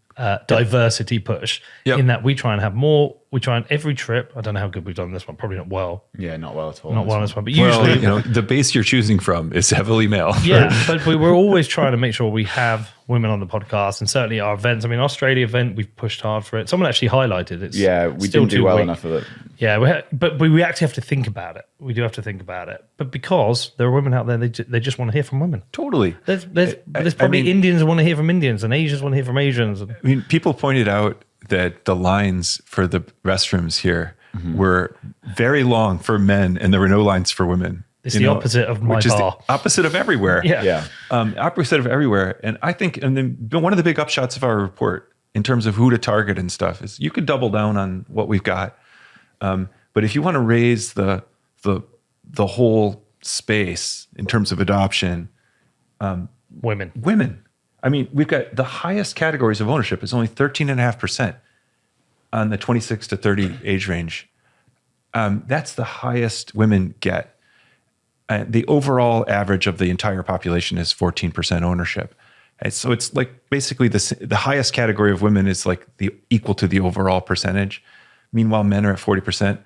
diversity push in that we try and have more. We try on every trip. I don't know how good we've done this one. Probably not well. Yeah, not well at all. Not well this one. But usually, the base you're choosing from is heavily male. Yeah, but we're always trying to make sure we have women on the podcast, and certainly our events. I mean, Australia event, we've pushed hard for it. Someone actually highlighted it. We didn't do well enough of it. Yeah, but we actually have to think about it. We do have to think about it. But because there are women out there, they just want to hear from women. Totally. There's probably Indians who want to hear from Indians, and Asians want to hear from Asians. I mean, people pointed out that the lines for the restrooms here were very long for men, and there were no lines for women. It's the opposite of my which bar. Is the opposite of everywhere. Yeah. Opposite of everywhere. And I think, and then one of the big upshots of our report in terms of who to target and stuff is you could double down on what we've got. But if you want to raise the whole space in terms of adoption, women. I mean, we've got the highest categories of ownership is only 13.5% on the 26 to 30 age range. That's the highest women get. The overall average of the entire population is 14% ownership. And so it's like basically the highest category of women is like equal to the overall percentage. Meanwhile, men are at 40%.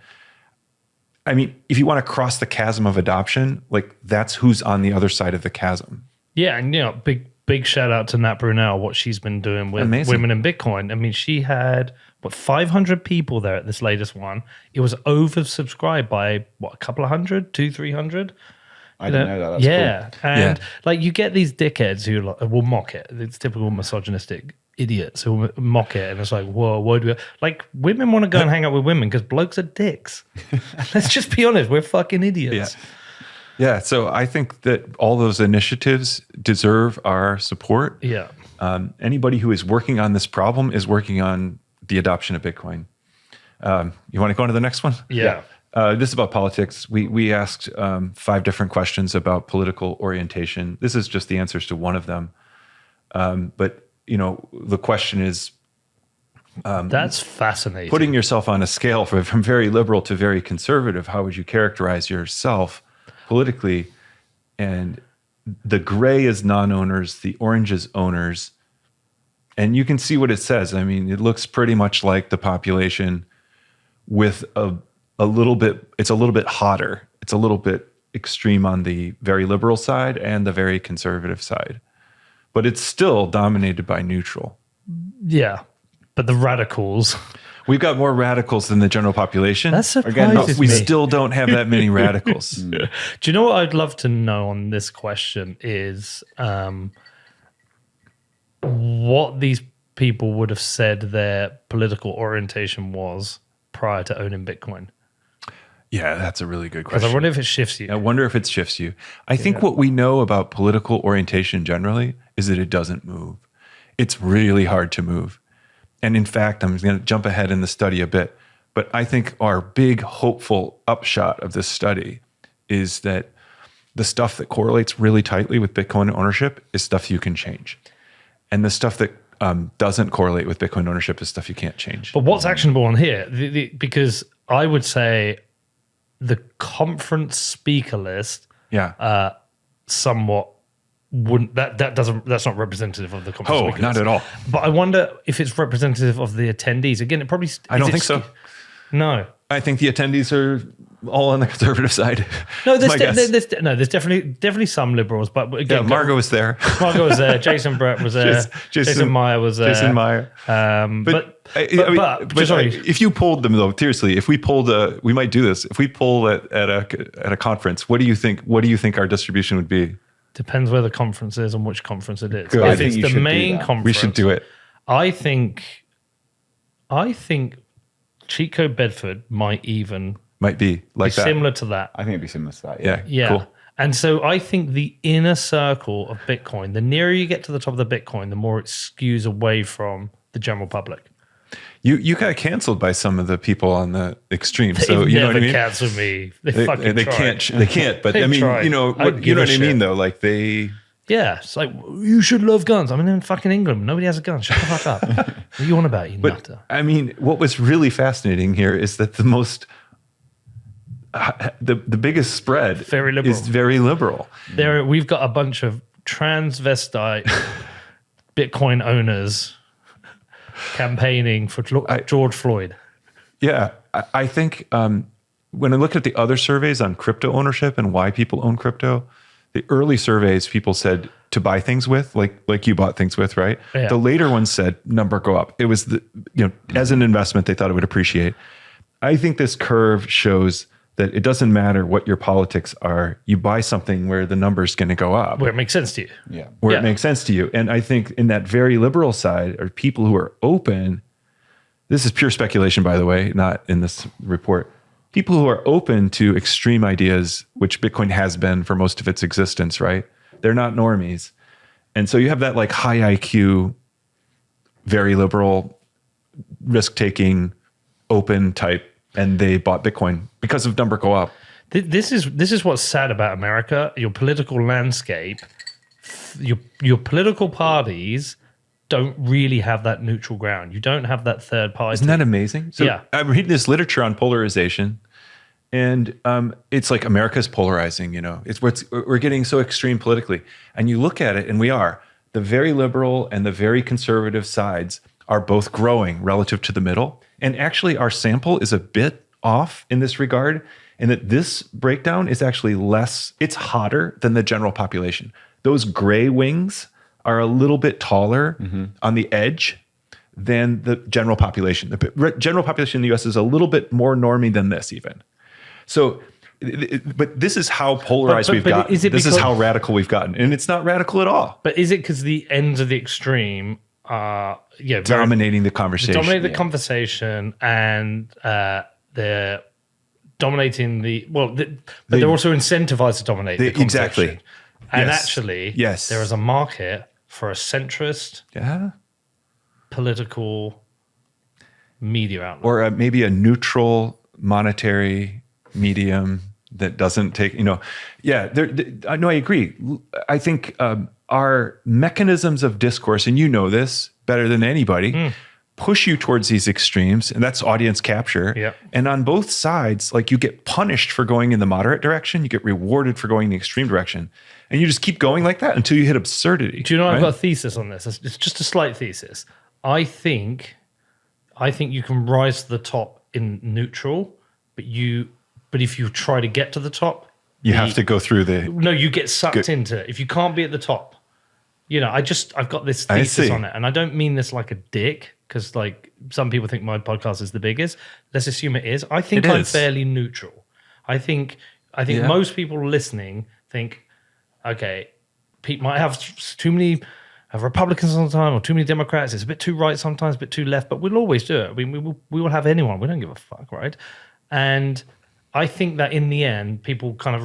I mean, if you want to cross the chasm of adoption, like that's who's on the other side of the chasm. Yeah, and big shout out to Nat Brunel, what she's been doing with women in Bitcoin. I mean, she had 500 people there at this latest one. It was oversubscribed by a couple of hundred, 200-300. I didn't know that. That's cool. And like you get these dickheads who will mock it. It's typical misogynistic idiots who will mock it, and it's like, whoa, why do we like women want to go and hang out with women because blokes are dicks. Let's just be honest, we're fucking idiots. Yeah, so I think that all those initiatives deserve our support. Yeah. Anybody who is working on this problem is working on the adoption of Bitcoin. You want to go on to the next one? Yeah. This is about politics. We asked 5 different questions about political orientation. This is just the answers to one of them. But the question is, That's fascinating. putting yourself on a scale from very liberal to very conservative, how would you characterize yourself politically? And the gray is non-owners, the orange is owners. And you can see what it says. I mean, it looks pretty much like the population with a little bit, it's a little bit hotter. It's a little bit extreme on the very liberal side and the very conservative side. But it's still dominated by neutral. Yeah. But the radicals. We've got more radicals than the general population. That surprises we me. still don't have that many radicals. Do you know what I'd love to know on this question is what these people would have said their political orientation was prior to owning Bitcoin? Yeah, that's a really good Because question. I wonder if it shifts you. I wonder if it shifts you. I think what we know about political orientation generally is that it doesn't move. It's really hard to move. And in fact, I'm going to jump ahead in the study a bit, but I think our big hopeful upshot of this study is that the stuff that correlates really tightly with Bitcoin ownership is stuff you can change. And the stuff that doesn't correlate with Bitcoin ownership is stuff you can't change. But what's actionable on here? Because I would say the conference speaker list somewhat wouldn't that's not representative of the conference speaker not list. at all. But I wonder if it's representative of the attendees. Again, it probably I don't think so. No. I think the attendees are all on the conservative side. No, That's my guess. there's definitely some liberals, but again, Margot was there. Margot was there. Jason Brett was there. Jason Meyer was there. Jason Meyer. But sorry. If you polled them though, seriously, if we polled, we might do this. If we poll at a conference, what do you think? What do you think our distribution would be? Depends where the conference is and which conference it is. Good. If I it's think you the should main do that. conference, We should do it. I think Cheat Code Bedford might even Might be like be that. similar to that. I think it'd be similar to that. Yeah. Yeah. Cool. And so I think the inner circle of Bitcoin, the nearer you get to the top of the Bitcoin, the more it skews away from the general public. You got canceled by some of the people on the extreme. They've So you know never what I mean. canceled me. They fucking They tried. can't. They can't. But They've I mean, tried. you know I what don't you give know a what I mean shit. though. Like they. Yeah, it's like, you should love guns. I'm in fucking England. Nobody has a gun. Shut the fuck up. What are you on about, you nutter? I mean, what was really fascinating here is that the most, the biggest spread Very liberal. is very liberal. We've got a bunch of transvestite Bitcoin owners campaigning for George Floyd. Yeah, I think when I look at the other surveys on crypto ownership and why people own crypto, the early surveys people said to buy things with, like you bought things with, right? Yeah. The later ones said number go up. It was as an investment they thought it would appreciate. I think this curve shows that it doesn't matter what your politics are. You buy something where the number's going to go up. Where it makes sense to you. Yeah. Where Yeah. it makes sense to you. And I think in that very liberal side are people who are open. This is pure speculation, by the way, not in this report. People who are open to extreme ideas, which Bitcoin has been for most of its existence, right? They're not normies. And so you have that like high IQ, very liberal, risk-taking, open type, and they bought Bitcoin because of number go up. This is what's sad about America. Your political landscape, your political parties don't really have that neutral ground. You don't have that third party. Isn't that amazing? So Yeah. I'm reading this literature on polarization, and it's like America's polarizing. We're getting so extreme politically, and you look at it, and we are. The very liberal and the very conservative sides are both growing relative to the middle, and actually our sample is a bit off in this regard, in that this breakdown is actually less. It's hotter than the general population. Those gray wings are a little bit taller on the edge than the general population. The general population in the US is a little bit more normie than this even. So, but this is how polarized we've gotten. This is how radical we've gotten. And it's not radical at all. But is it because the ends of the extreme are Dominating the conversation. dominate the conversation, and they're dominating but they're also incentivized to dominate the conversation. Exactly. And Yes. actually, Yes. there is a market for a centrist Yeah. political media outlet. Or maybe a neutral monetary medium that doesn't take, I know, I agree. I think our mechanisms of discourse, and you know this better than anybody, push you towards these extremes, and that's audience capture. Yep. And on both sides, like, you get punished for going in the moderate direction, you get rewarded for going in the extreme direction, and you just keep going like that until you hit absurdity. Do you know I've right? got a thesis on this? It's just a slight thesis. I think you can rise to the top in neutral, but if you try to get to the top, You have to go through you get sucked into it. If you can't be at the top, I've got this I thesis see. on it, and I don't mean this like a dick, because like some people think my podcast is the biggest. Let's assume it is. I think I'm fairly neutral. I think Yeah. most people listening think, okay, Pete might have too many Republicans all the time, or too many Democrats. It's a bit too right sometimes, a bit too left, but we'll always do it. I mean, we will have anyone. We don't give a fuck, right? And I think that in the end, people kind of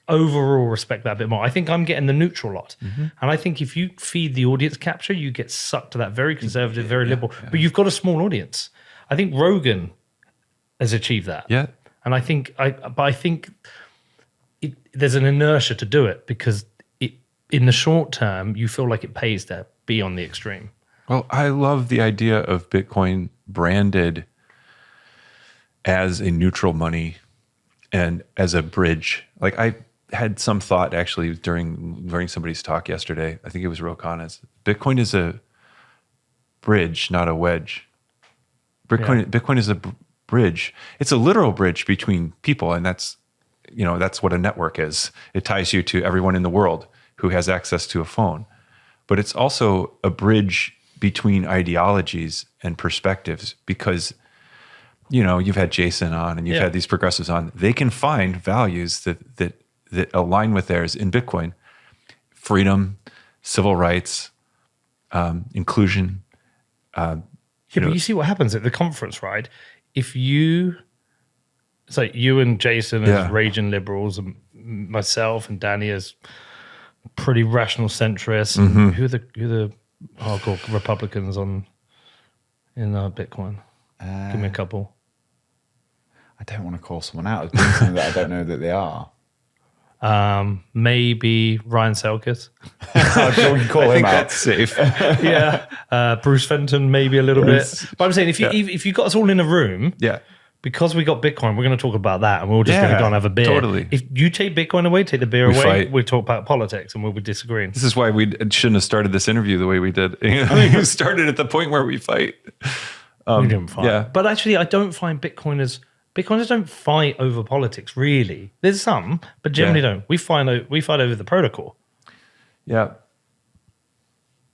overall respect that a bit more. I think I'm getting the neutral lot. Mm-hmm. And I think if you feed the audience capture, you get sucked to that very conservative, very liberal. But you've got a small audience. I think Rogan has achieved that. Yeah. And I think there's an inertia to do it, because in the short term, you feel like it pays to be on the extreme. Well, I love the idea of Bitcoin branded as a neutral money and as a bridge. Like, I had some thought actually during somebody's talk yesterday. I think it was Rokana's. Bitcoin is a bridge, not a wedge. Bitcoin is a bridge. It's a literal bridge between people, and that's what a network is. It ties you to everyone in the world who has access to a phone. But it's also a bridge between ideologies and perspectives, because you've had Jason on, and you've had these progressives on. They can find values that align with theirs in Bitcoin: freedom, civil rights, inclusion. But you see what happens at the conference, right? It's like you and Jason as raging liberals, and myself and Danny as pretty rational centrists. Mm-hmm. Who are the hardcore Republicans in Bitcoin? Give me a couple. I don't want to call someone out as being something that I don't know that they are. Maybe Ryan Selkis. We can call I him think out. that's safe. Bruce Fenton, maybe a little bit. But I'm saying, if you got us all in a room, Yeah. because we got Bitcoin, we're going to talk about that, and we're all just going to go and have a beer. Totally. If you take Bitcoin away, take the beer We away, fight. we'll talk about politics, and we'll be disagreeing. This is why we shouldn't have started this interview the way we did. We started at the point where we fight. We didn't fight. yeah. But actually, I don't find Bitcoiners don't fight over politics, really. There's some, but generally don't. We fight over the protocol. Yeah.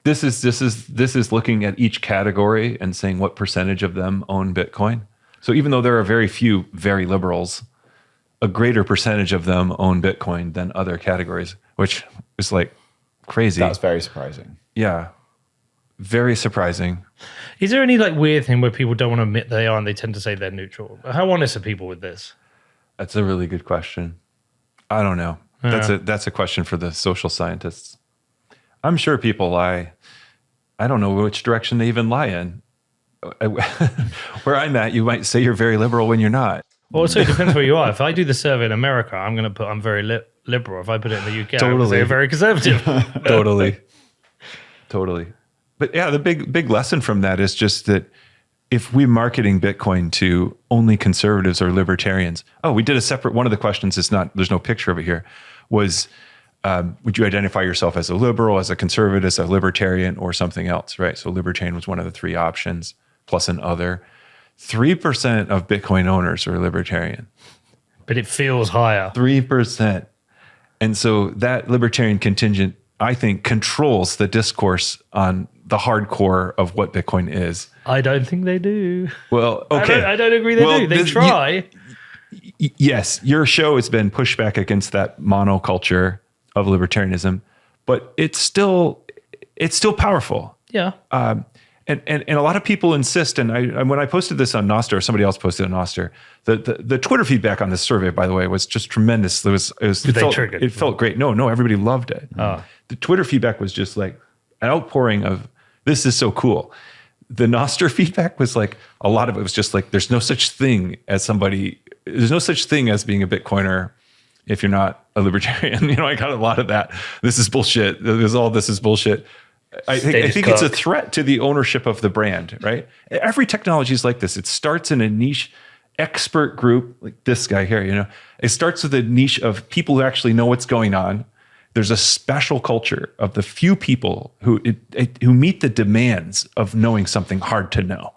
This is looking at each category and saying what percentage of them own Bitcoin. So even though there are very few very liberals, a greater percentage of them own Bitcoin than other categories, which is like crazy. That's very surprising. Yeah. Very surprising. Is there any like weird thing where people don't want to admit they are, and they tend to say they're neutral? How honest are people with this? That's a really good question. I don't know. That's a question for the social scientists. I'm sure people lie. I don't know which direction they even lie in. Where I'm at, you might say you're very liberal when you're not. Well, so it depends where you are. If I do the survey in America, I'm going to put I'm very liberal. If I put it in the UK, I'm going to say I'm very conservative. Totally. But yeah, the big lesson from that is just that if we're marketing Bitcoin to only conservatives or libertarians, we did a separate, one of the questions is not, there's no picture of it here, was would you identify yourself as a liberal, as a conservative, as a libertarian, or something else, right? So libertarian was one of the three options, plus an other. 3% of Bitcoin owners are libertarian. But it feels higher. 3%. And so that libertarian contingent, I think, controls the discourse on the hardcore of what Bitcoin is. I don't think they do. Well, okay. I don't agree they do. They try. Yes, your show has been pushed back against that monoculture of libertarianism, but it's still powerful. Yeah. And And a lot of people insist, and when I posted this on Nostr, or somebody else posted on Nostr, the Twitter feedback on this survey, by the way, was just tremendous. It felt great. No, everybody loved it. The Twitter feedback was just like an outpouring of, this is so cool. The Nostr feedback was like, a lot of it was just like, there's no such thing as being a Bitcoiner if you're not a libertarian. I got a lot of that. This is bullshit. This is bullshit. I think it's a threat to the ownership of the brand, right? Every technology is like this. It starts in a niche expert group, like this guy here, It starts with a niche of people who actually know what's going on. There's a special culture of the few people who meet the demands of knowing something hard to know.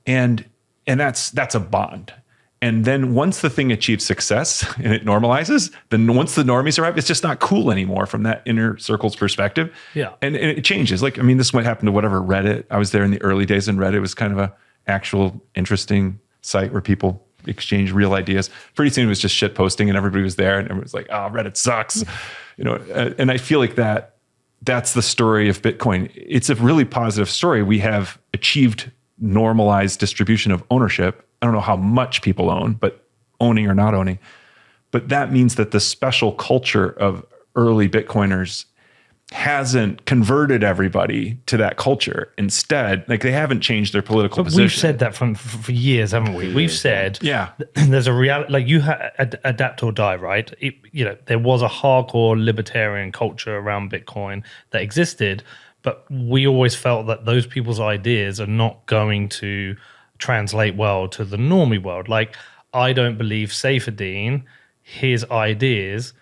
And that's a bond. And then once the thing achieves success and it normalizes, then once the normies arrive, it's just not cool anymore from that inner circle's perspective. Yeah. And it changes. This might happen to whatever Reddit. I was there in the early days in Reddit. It was kind of a actual interesting site where people exchange real ideas. Pretty soon it was just shit posting and everybody was there and everybody was like, oh, Reddit sucks. And I feel like that's the story of Bitcoin. It's a really positive story. We have achieved normalized distribution of ownership. I don't know how much people own, but owning or not owning. But that means that the special culture of early Bitcoiners hasn't converted everybody to that culture. Instead, they haven't changed their political position. We've said that for years, haven't we? We've said, there's a reality, like you adapt or die, right? There was a hardcore libertarian culture around Bitcoin that existed, but we always felt that those people's ideas are not going to translate well to the normie world. Like, I don't believe Saifedean, his ideas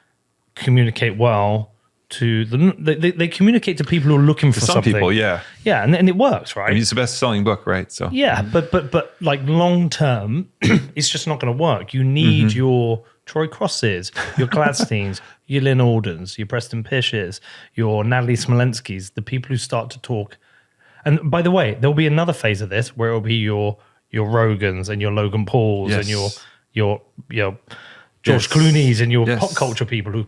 communicate well to they communicate to people who are looking for some something. People, yeah, and it works, right? It's the best-selling book, right? So but like long term, it's just not going to work. You need your Troy Crosses, your Gladsteins, your Lynn Aldens, your Preston Pishes, your Natalie Smolenskys, the people who start to talk. And by the way, there'll be another phase of this where it'll be your Rogans and your Logan Pauls and your George Clooney's and your pop culture people who,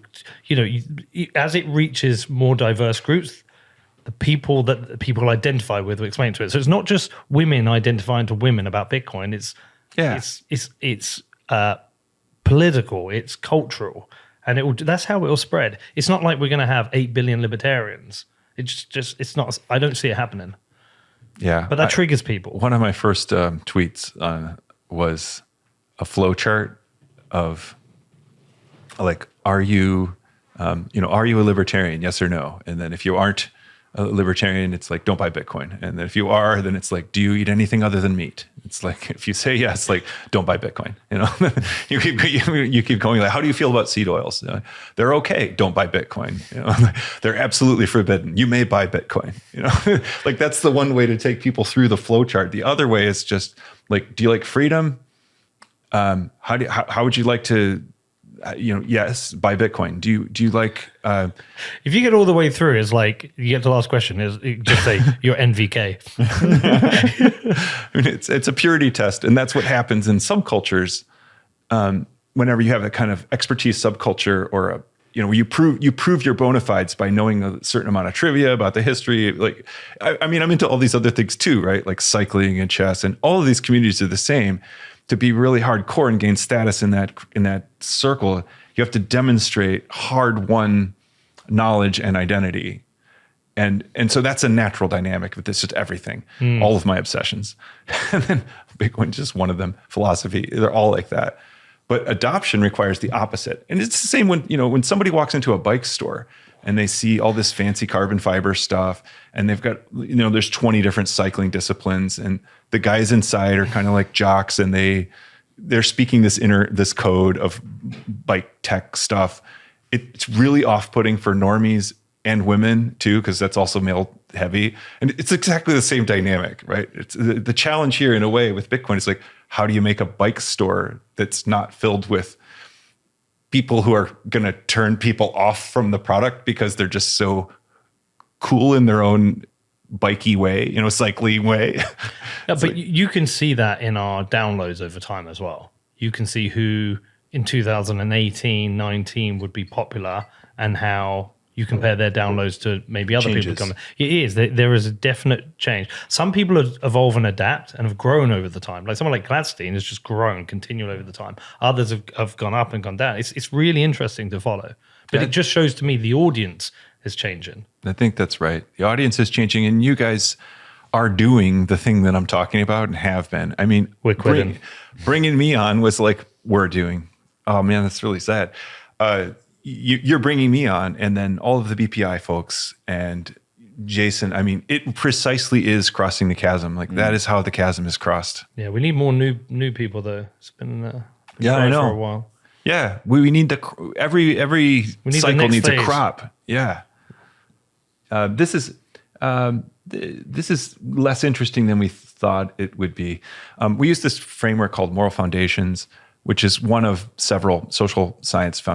as it reaches more diverse groups, the people that people identify with will explain to it. So it's not just women identifying to women about Bitcoin. It's political. It's cultural, and that's how it will spread. It's not like we're going to have 8 billion libertarians. It's not. I don't see it happening. Yeah, but that triggers people. One of my first tweets was a flow chart of like, are you a libertarian? Yes or no? And then if you aren't a libertarian, it's like, don't buy Bitcoin. And then if you are, then it's like, do you eat anything other than meat? It's like, if you say yes, like, don't buy Bitcoin. You keep going like, how do you feel about seed oils? They're okay. Don't buy Bitcoin. They're absolutely forbidden. You may buy Bitcoin. Like, that's the one way to take people through the flow chart. The other way is just like, do you like freedom? How would you like to? Yes, buy Bitcoin. Do you like? If you get all the way through, it's like you get to the last question. Is just say you're NVK. It's a purity test, and that's what happens in subcultures. Whenever you have a kind of expertise subculture, or you prove your bona fides by knowing a certain amount of trivia about the history. Like, I'm into all these other things too, right? Like cycling and chess, and all of these communities are the same. To be really hardcore and gain status in that circle, you have to demonstrate hard-won knowledge and identity, and so that's a natural dynamic. But this is everything, all of my obsessions, and then Bitcoin is just one of them. Philosophy, they're all like that. But adoption requires the opposite, and it's the same when somebody walks into a bike store and they see all this fancy carbon fiber stuff, and they've got, there's 20 different cycling disciplines, and the guys inside are kind of like jocks, and they're speaking this code of bike tech stuff. It's really off-putting for normies and women too, because that's also male heavy. And it's exactly the same dynamic, right? It's the challenge here in a way with Bitcoin is like, how do you make a bike store that's not filled with people who are going to turn people off from the product because they're just so cool in their own bikey way, cycling way. But you can see that in our downloads over time as well. You can see who in 2018, 19 would be popular, and how you compare their downloads to maybe other Changes. people coming. It is. There is a definite change. Some people evolve and adapt and have grown over the time. Like someone like Gladstein has just grown continually over the time. Others have gone up and gone down. It's really interesting to follow. But it just shows to me the audience is changing. I think that's right. The audience is changing, and you guys are doing the thing that I'm talking about and have been. I mean, We're quitting. Bringing me on was like we're doing. Oh man, that's really sad. You're bringing me on, and then all of the BPI folks and Jason. I mean, it precisely is crossing the chasm. Like that is how the chasm is crossed. Yeah, we need more new people though. It's been I know. for a while. Yeah, we need every need the cycle next needs stage. a crop. Yeah, this is less interesting than we thought it would be. We use this framework called Moral Foundations, which is one of several social science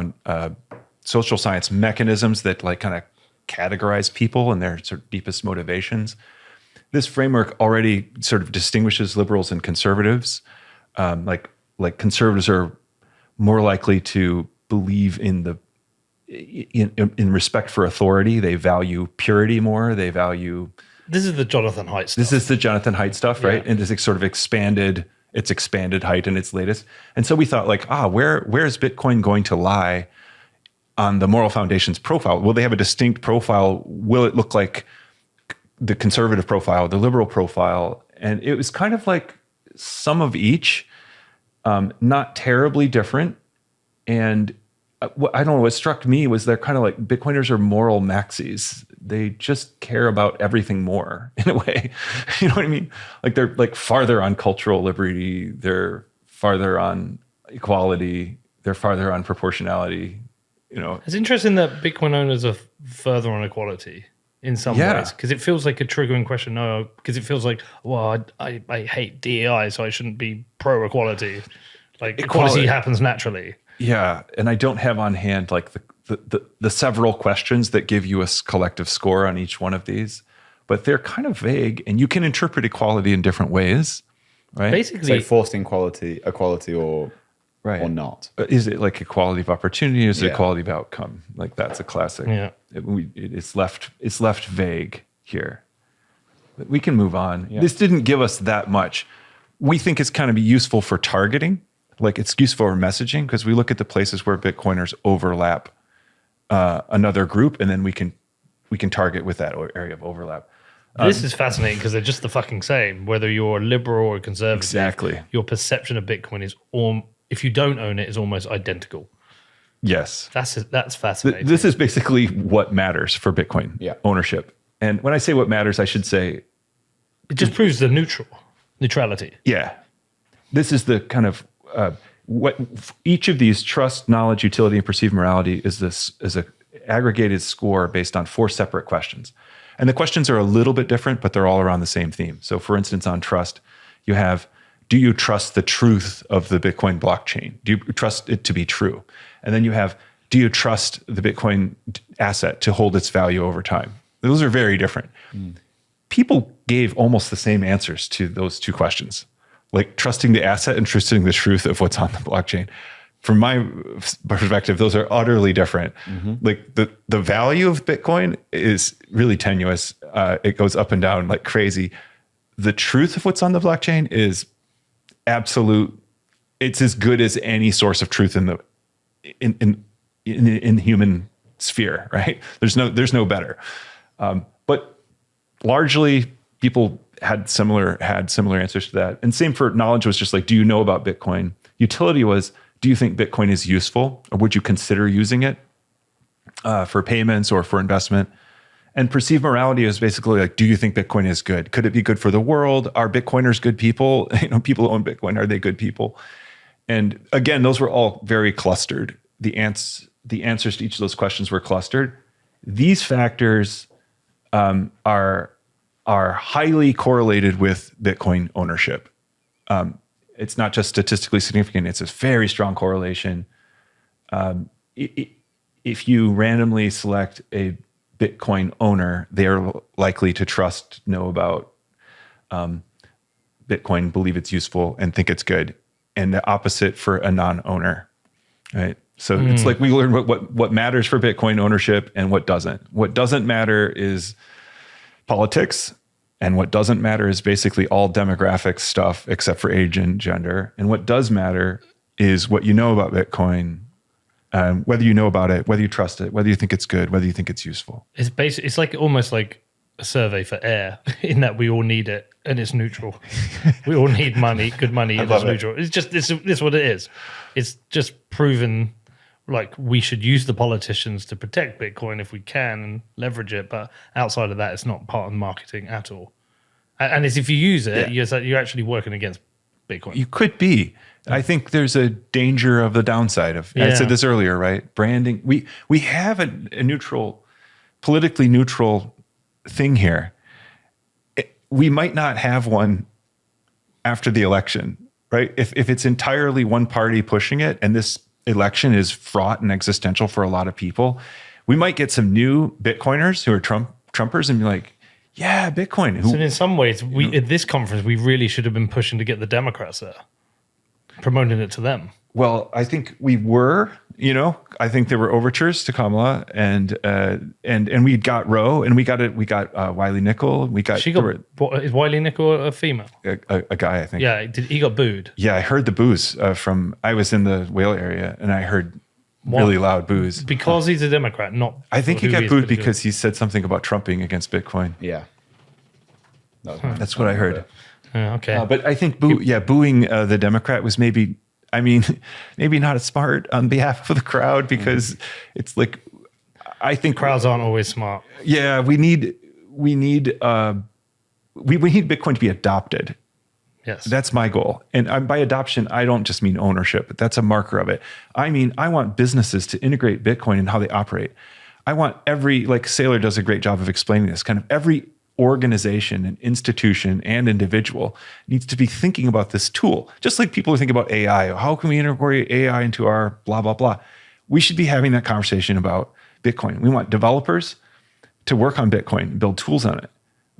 mechanisms that like kind of categorize people and their sort of deepest motivations. This framework already sort of distinguishes liberals and conservatives. Like conservatives are more likely to believe in respect for authority. They value purity more. They value. This is the Jonathan Haidt stuff. This is the Jonathan Haidt stuff, right? Yeah. And this sort of expanded Haidt in its latest. And so we thought like, where is Bitcoin going to lie on the Moral Foundations profile? Will they have a distinct profile? Will it look like the conservative profile, the liberal profile? And it was kind of like some of each, not terribly different. And I don't know, what struck me was they're kind of like Bitcoiners are moral maxis. They just care about everything more in a way. You know what I mean? Like they're like farther on cultural liberty. They're farther on equality. They're farther on proportionality. You know, It's interesting that Bitcoin owners are further on equality in some ways, because it feels like a triggering question. No, because it feels like, well, I hate DEI, so I shouldn't be pro equality. Like equality happens naturally. Yeah, and I don't have on hand like the several questions that give you a collective score on each one of these, but they're kind of vague, and you can interpret equality in different ways, right? Basically, So forced equality or Right. or not. Is it like equality of opportunity? Or is it Yeah. equality of outcome? Like that's a classic. Yeah. It's left vague here. But we can move on. Yeah. This didn't give us that much. We think it's kind of useful for targeting. Like it's useful for messaging because we look at the places where Bitcoiners overlap another group, and then we can target with that area of overlap. this is fascinating because they're just the fucking same. Whether you're liberal or conservative, Exactly. your perception of Bitcoin is if you don't own it, is almost identical. Yes. That's fascinating. This is basically what matters for Bitcoin ownership. And when I say what matters, I should say, it just proves the neutrality. yeah, this is the kind of what each of these trust, knowledge, utility, and perceived morality is a aggregated score based on 4 separate questions. And the questions are a little bit different, but they're all around the same theme. So for instance, on trust, you have, do you trust the truth of the Bitcoin blockchain? Do you trust it to be true? And then you have, do you trust the Bitcoin asset to hold its value over time? Those are very different. People gave almost the same answers to those 2 questions, like trusting the asset and trusting the truth of what's on the blockchain. From my perspective, those are utterly different. Like the value of Bitcoin is really tenuous. It goes up and down like crazy. The truth of what's on the blockchain is absolute. It's as good as any source of truth in the human sphere, right? There's no better. But largely, people had similar answers to that. And same for knowledge was just like, do you know about Bitcoin? Utility was, do you think Bitcoin is useful, or would you consider using it for payments or for investment? And perceived morality is basically like, do you think Bitcoin is good? Could it be good for the world? Are Bitcoiners good people? People who own Bitcoin, are they good people? And again, those were all very clustered. The answers to each of those questions were clustered. These factors are highly correlated with Bitcoin ownership. It's not just statistically significant; it's a very strong correlation. If you randomly select a Bitcoin owner, they are likely to know about Bitcoin, believe it's useful, and think it's good. And the opposite for a non-owner, right? So it's like we learn what matters for Bitcoin ownership and what doesn't. What doesn't matter is politics, and what doesn't matter is basically all demographic stuff except for age and gender. And what does matter is what you know about Bitcoin, whether you know about it, whether you trust it, whether you think it's good, whether you think it's useful. It's like almost like a survey for air in that we all need it and it's neutral. We all need money, good money, and it's neutral. It's just this is what it is. It's just proven like we should use the politicians to protect Bitcoin if we can and leverage it, but outside of that, it's not part of marketing at all. And it's if you use it, you're actually working against Bitcoin. You could be. I think there's a danger of the downside of. I said this earlier, right? Branding. We have a neutral, politically neutral thing here. We might not have one after the election, right? If it's entirely one party pushing it, and this election is fraught and existential for a lot of people, we might get some new Bitcoiners who are Trumpers and be like, yeah, Bitcoin. So in some ways, at this conference, we really should have been pushing to get the Democrats there, promoting it to them. Well, I think we were, I think there were overtures to Kamala and we got Roe and we got Wiley Nickel. Is Wiley Nickel a female? A guy, I think. Yeah, he got booed. Yeah, I heard the boos I was in the whale area and I heard really loud boos. Because he's a Democrat, not. I think he got booed because he said something about Trumping against Bitcoin. Yeah. That's what I heard. Okay. But I think booing the Democrat was maybe not as smart on behalf of the crowd because it's like, I think crowds aren't always smart. Yeah, we need Bitcoin to be adopted. Yes. That's my goal. And by adoption, I don't just mean ownership, but that's a marker of it. I mean, I want businesses to integrate Bitcoin in how they operate. I want like Saylor does a great job of explaining this, kind of every organization and institution and individual needs to be thinking about this tool. Just like people are thinking about AI. How can we integrate AI into our blah, blah, blah? We should be having that conversation about Bitcoin. We want developers to work on Bitcoin, build tools on it.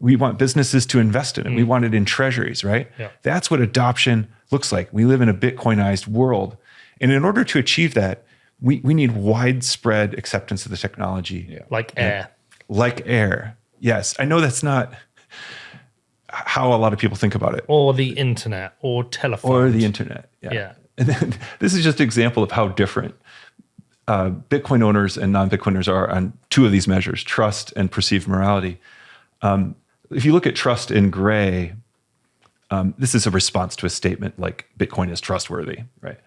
We want businesses to invest in it. We want it in treasuries, right? Yeah. That's what adoption looks like. We live in a Bitcoinized world. And in order to achieve that, we need widespread acceptance of the technology. Yeah. Like air. Like air. Yes. I know that's not how a lot of people think about it. Or the internet or telephone. Or the internet. Yeah. And then, this is just an example of how different Bitcoin owners and non-Bitcoin owners are on two of these measures, trust and perceived morality. If you look at trust in gray, this is a response to a statement like Bitcoin is trustworthy, right?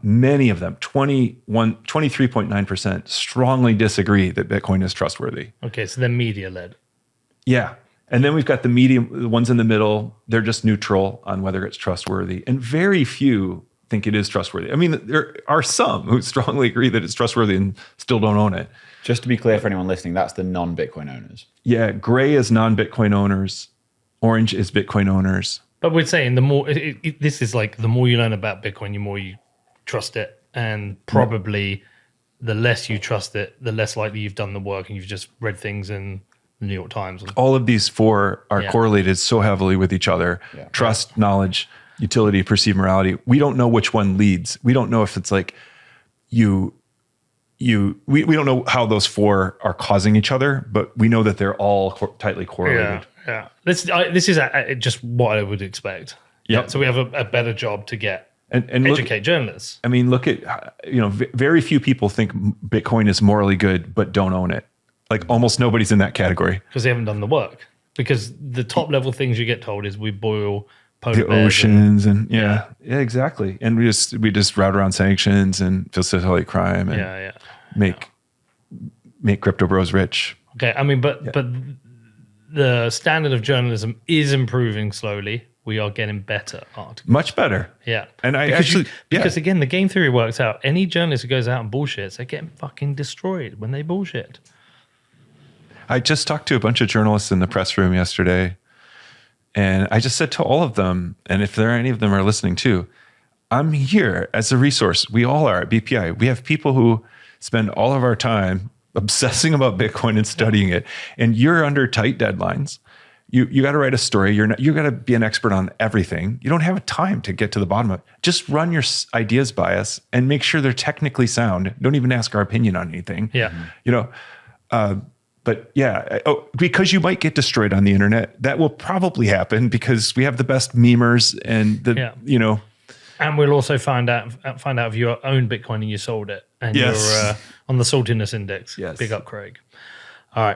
Many of them, 23.9%, strongly disagree that Bitcoin is trustworthy. Okay, so they're media-led. Yeah. And then we've got the medium, the ones in the middle, they're just neutral on whether it's trustworthy. And very few think it is trustworthy. I mean, there are some who strongly agree that it's trustworthy and still don't own it. Just to be clear for anyone listening, that's the non-Bitcoin owners. Yeah, gray is non-Bitcoin owners. Orange is Bitcoin owners. But we're saying the more, this is like the more you learn about Bitcoin, the more you trust it. And probably the less you trust it, the less likely you've done the work and you've just read things in the New York Times. All of these four are correlated so heavily with each other. Yeah. Trust, knowledge, utility, perceived morality. We don't know which one leads. We don't know if it's like we don't know how those four are causing each other, but we know that they're all tightly correlated. Yeah. This is just what I would expect. Yeah. So we have a better job to get and educate journalists. I mean, look at, very few people think Bitcoin is morally good, but don't own it. Like almost nobody's in that category. Because they haven't done the work. Because the top level things you get told is we boil polar the oceans and yeah, exactly. And we just route around sanctions and facilitate crime and make crypto bros rich. Okay, I mean, but the standard of journalism is improving slowly. We are getting better articles. Much better. Yeah. And because again, the game theory works out. Any journalist who goes out and bullshits, they're getting fucking destroyed when they bullshit. I just talked to a bunch of journalists in the press room yesterday, and I just said to all of them, and if any of them are listening too, I'm here as a resource. We all are at BPI. We have people who spend all of our time obsessing about Bitcoin and studying it, and you're under tight deadlines. You got to write a story. You got to be an expert on everything. You don't have time to get to the bottom of it. Just run your ideas by us and make sure they're technically sound. Don't even ask our opinion on anything. Yeah. But yeah, because you might get destroyed on the internet. That will probably happen because we have the best memers and And we'll also find out if you own Bitcoin and you sold it and you're on the saltiness index. Yes. Big up, Craig. All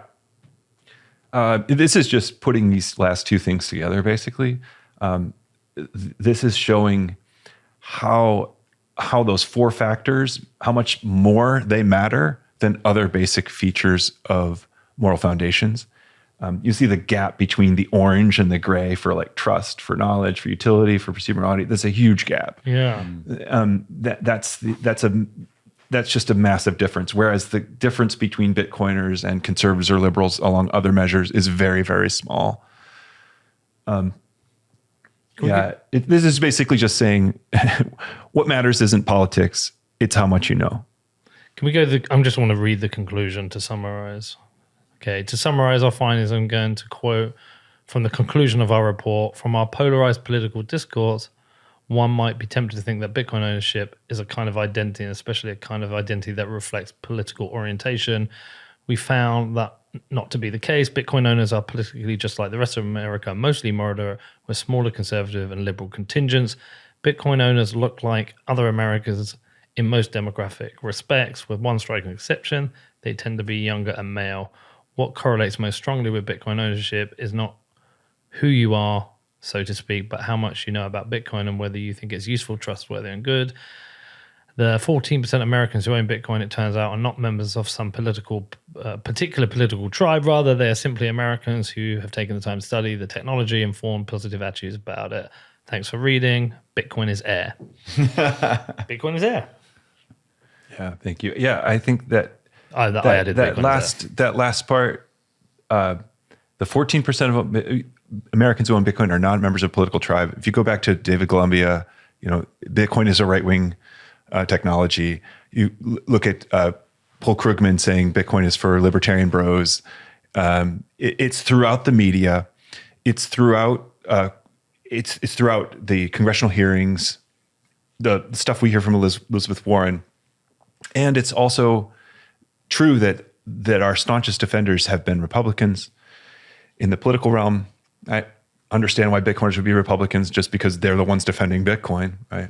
right. This is just putting these last two things together, basically. This is showing how those four factors, how much more they matter than other basic features of moral foundations. You see the gap between the orange and the gray for like trust, for knowledge, for utility, for perceived morality. There's a huge gap. Yeah. That's just a massive difference. Whereas the difference between Bitcoiners and conservatives or liberals along other measures is very, very small. This is basically just saying what matters isn't politics. It's how much you know. Can we go I just want to read the conclusion to summarize. Okay, to summarize our findings, I'm going to quote from the conclusion of our report. From our polarized political discourse, one might be tempted to think that Bitcoin ownership is a kind of identity, and especially a kind of identity that reflects political orientation. We found that not to be the case. Bitcoin owners are politically just like the rest of America, mostly moderate, with smaller conservative and liberal contingents. Bitcoin owners look like other Americans in most demographic respects, with one striking exception. They tend to be younger and male. What correlates most strongly with Bitcoin ownership is not who you are, so to speak, but how much you know about Bitcoin and whether you think it's useful, trustworthy, and good. The 14% Americans who own Bitcoin, it turns out, are not members of some particular political tribe. Rather, they are simply Americans who have taken the time to study the technology and form positive attitudes about it. Thanks for reading. Bitcoin is air. Bitcoin is air. Yeah, thank you. Yeah, I think that I added that last part, the 14% of Americans who own Bitcoin are not members of a political tribe. If you go back to David Columbia, Bitcoin is a right-wing technology. You look at Paul Krugman saying Bitcoin is for libertarian bros. It's throughout the media. It's throughout the congressional hearings, the stuff we hear from Elizabeth Warren, and it's also true that our staunchest defenders have been Republicans in the political realm. I understand why Bitcoiners would be Republicans just because they're the ones defending Bitcoin, right?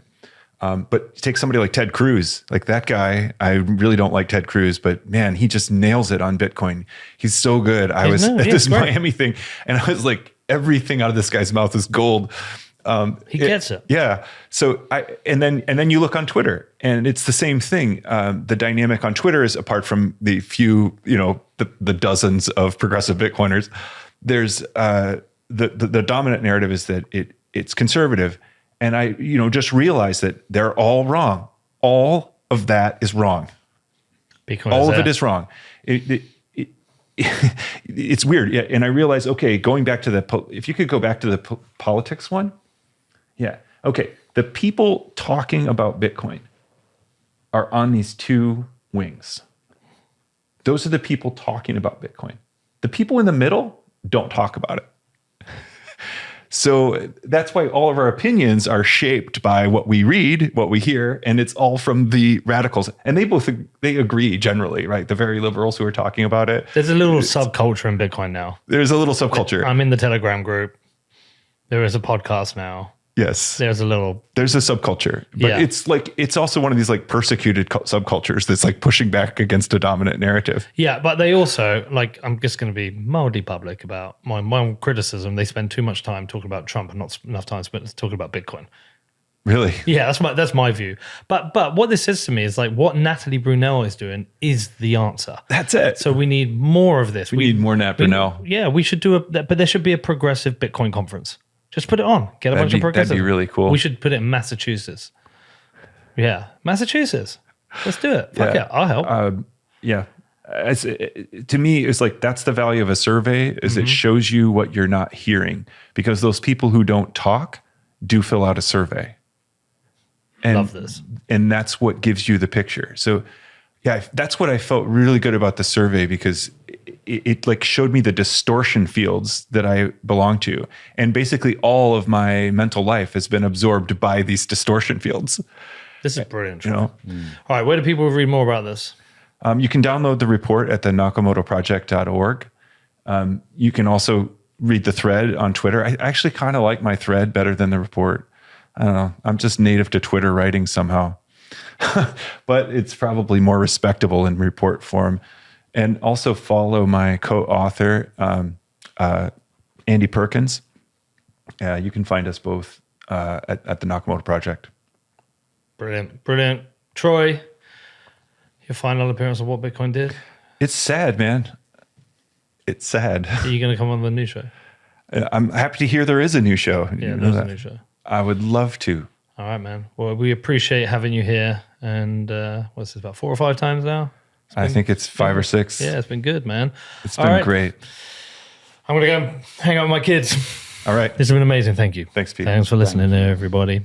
But take somebody like Ted Cruz, like that guy. I really don't like Ted Cruz, but man, he just nails it on Bitcoin. He's so good. I was at this Miami thing, and I was like, everything out of this guy's mouth is gold. He gets it. Yeah. So and then you look on Twitter, and it's the same thing. The dynamic on Twitter is, apart from the few, the dozens of progressive Bitcoiners, there's the dominant narrative is that it's conservative. And I, just realized that they're all wrong. All of that is wrong. All of it is wrong. It's weird. Yeah. And I realized, okay, going back to if you could go back to the politics one. Yeah. Okay. The people talking about Bitcoin are on these two wings. Those are the people talking about Bitcoin. The people in the middle don't talk about it. So that's why all of our opinions are shaped by what we read, what we hear, and it's all from the radicals. And they agree generally, right? The very liberals who are talking about it. There's a little subculture in Bitcoin now. There's a little subculture. I'm in the Telegram group. There is a podcast now. Yes. There's a subculture, but it's also one of these like persecuted subcultures that's like pushing back against a dominant narrative. Yeah. But they also, like, I'm just going to be mildly public about my criticism. They spend too much time talking about Trump and not enough time spent talking about Bitcoin. Really? Yeah, that's my view. But what this says to me is like what Natalie Brunell is doing is the answer. That's it. So we need more of this. We need more Nat Brunell. Yeah, we should but there should be a progressive Bitcoin conference. Just put it on. Get a bunch of progressives. That'd be really cool. We should put it in Massachusetts. Yeah, Massachusetts. Let's do it. Fuck yeah, I'll help. Yeah. To me, it's like that's the value of a survey is it shows you what you're not hearing, because those people who don't talk do fill out a survey. And, love this. And that's what gives you the picture. So yeah, that's what I felt really good about the survey, because it like showed me the distortion fields that I belong to. And basically all of my mental life has been absorbed by these distortion fields. This is brilliant. You know? All right, where do people read more about this? You can download the report at the nakamotoproject.org. You can also read the thread on Twitter. I actually kind of like my thread better than the report. I don't know. I'm just native to Twitter writing somehow. But it's probably more respectable in report form. And also follow my co-author, Andy Perkins. You can find us both at the Nakamoto Project. Brilliant. Troy, your final appearance of What Bitcoin Did. It's sad, man. It's sad. Are you going to come on the new show? I'm happy to hear there is a new show. Yeah, there's a new show. I would love to. All right, man. Well, we appreciate having you here. And what's this, about 4 or 5 times now? I think it's 5 or 6. Yeah, it's been good, man. It's been great. I'm going to go hang out with my kids. All right. This has been amazing. Thank you. Thanks, Pete. Thanks for listening, everybody.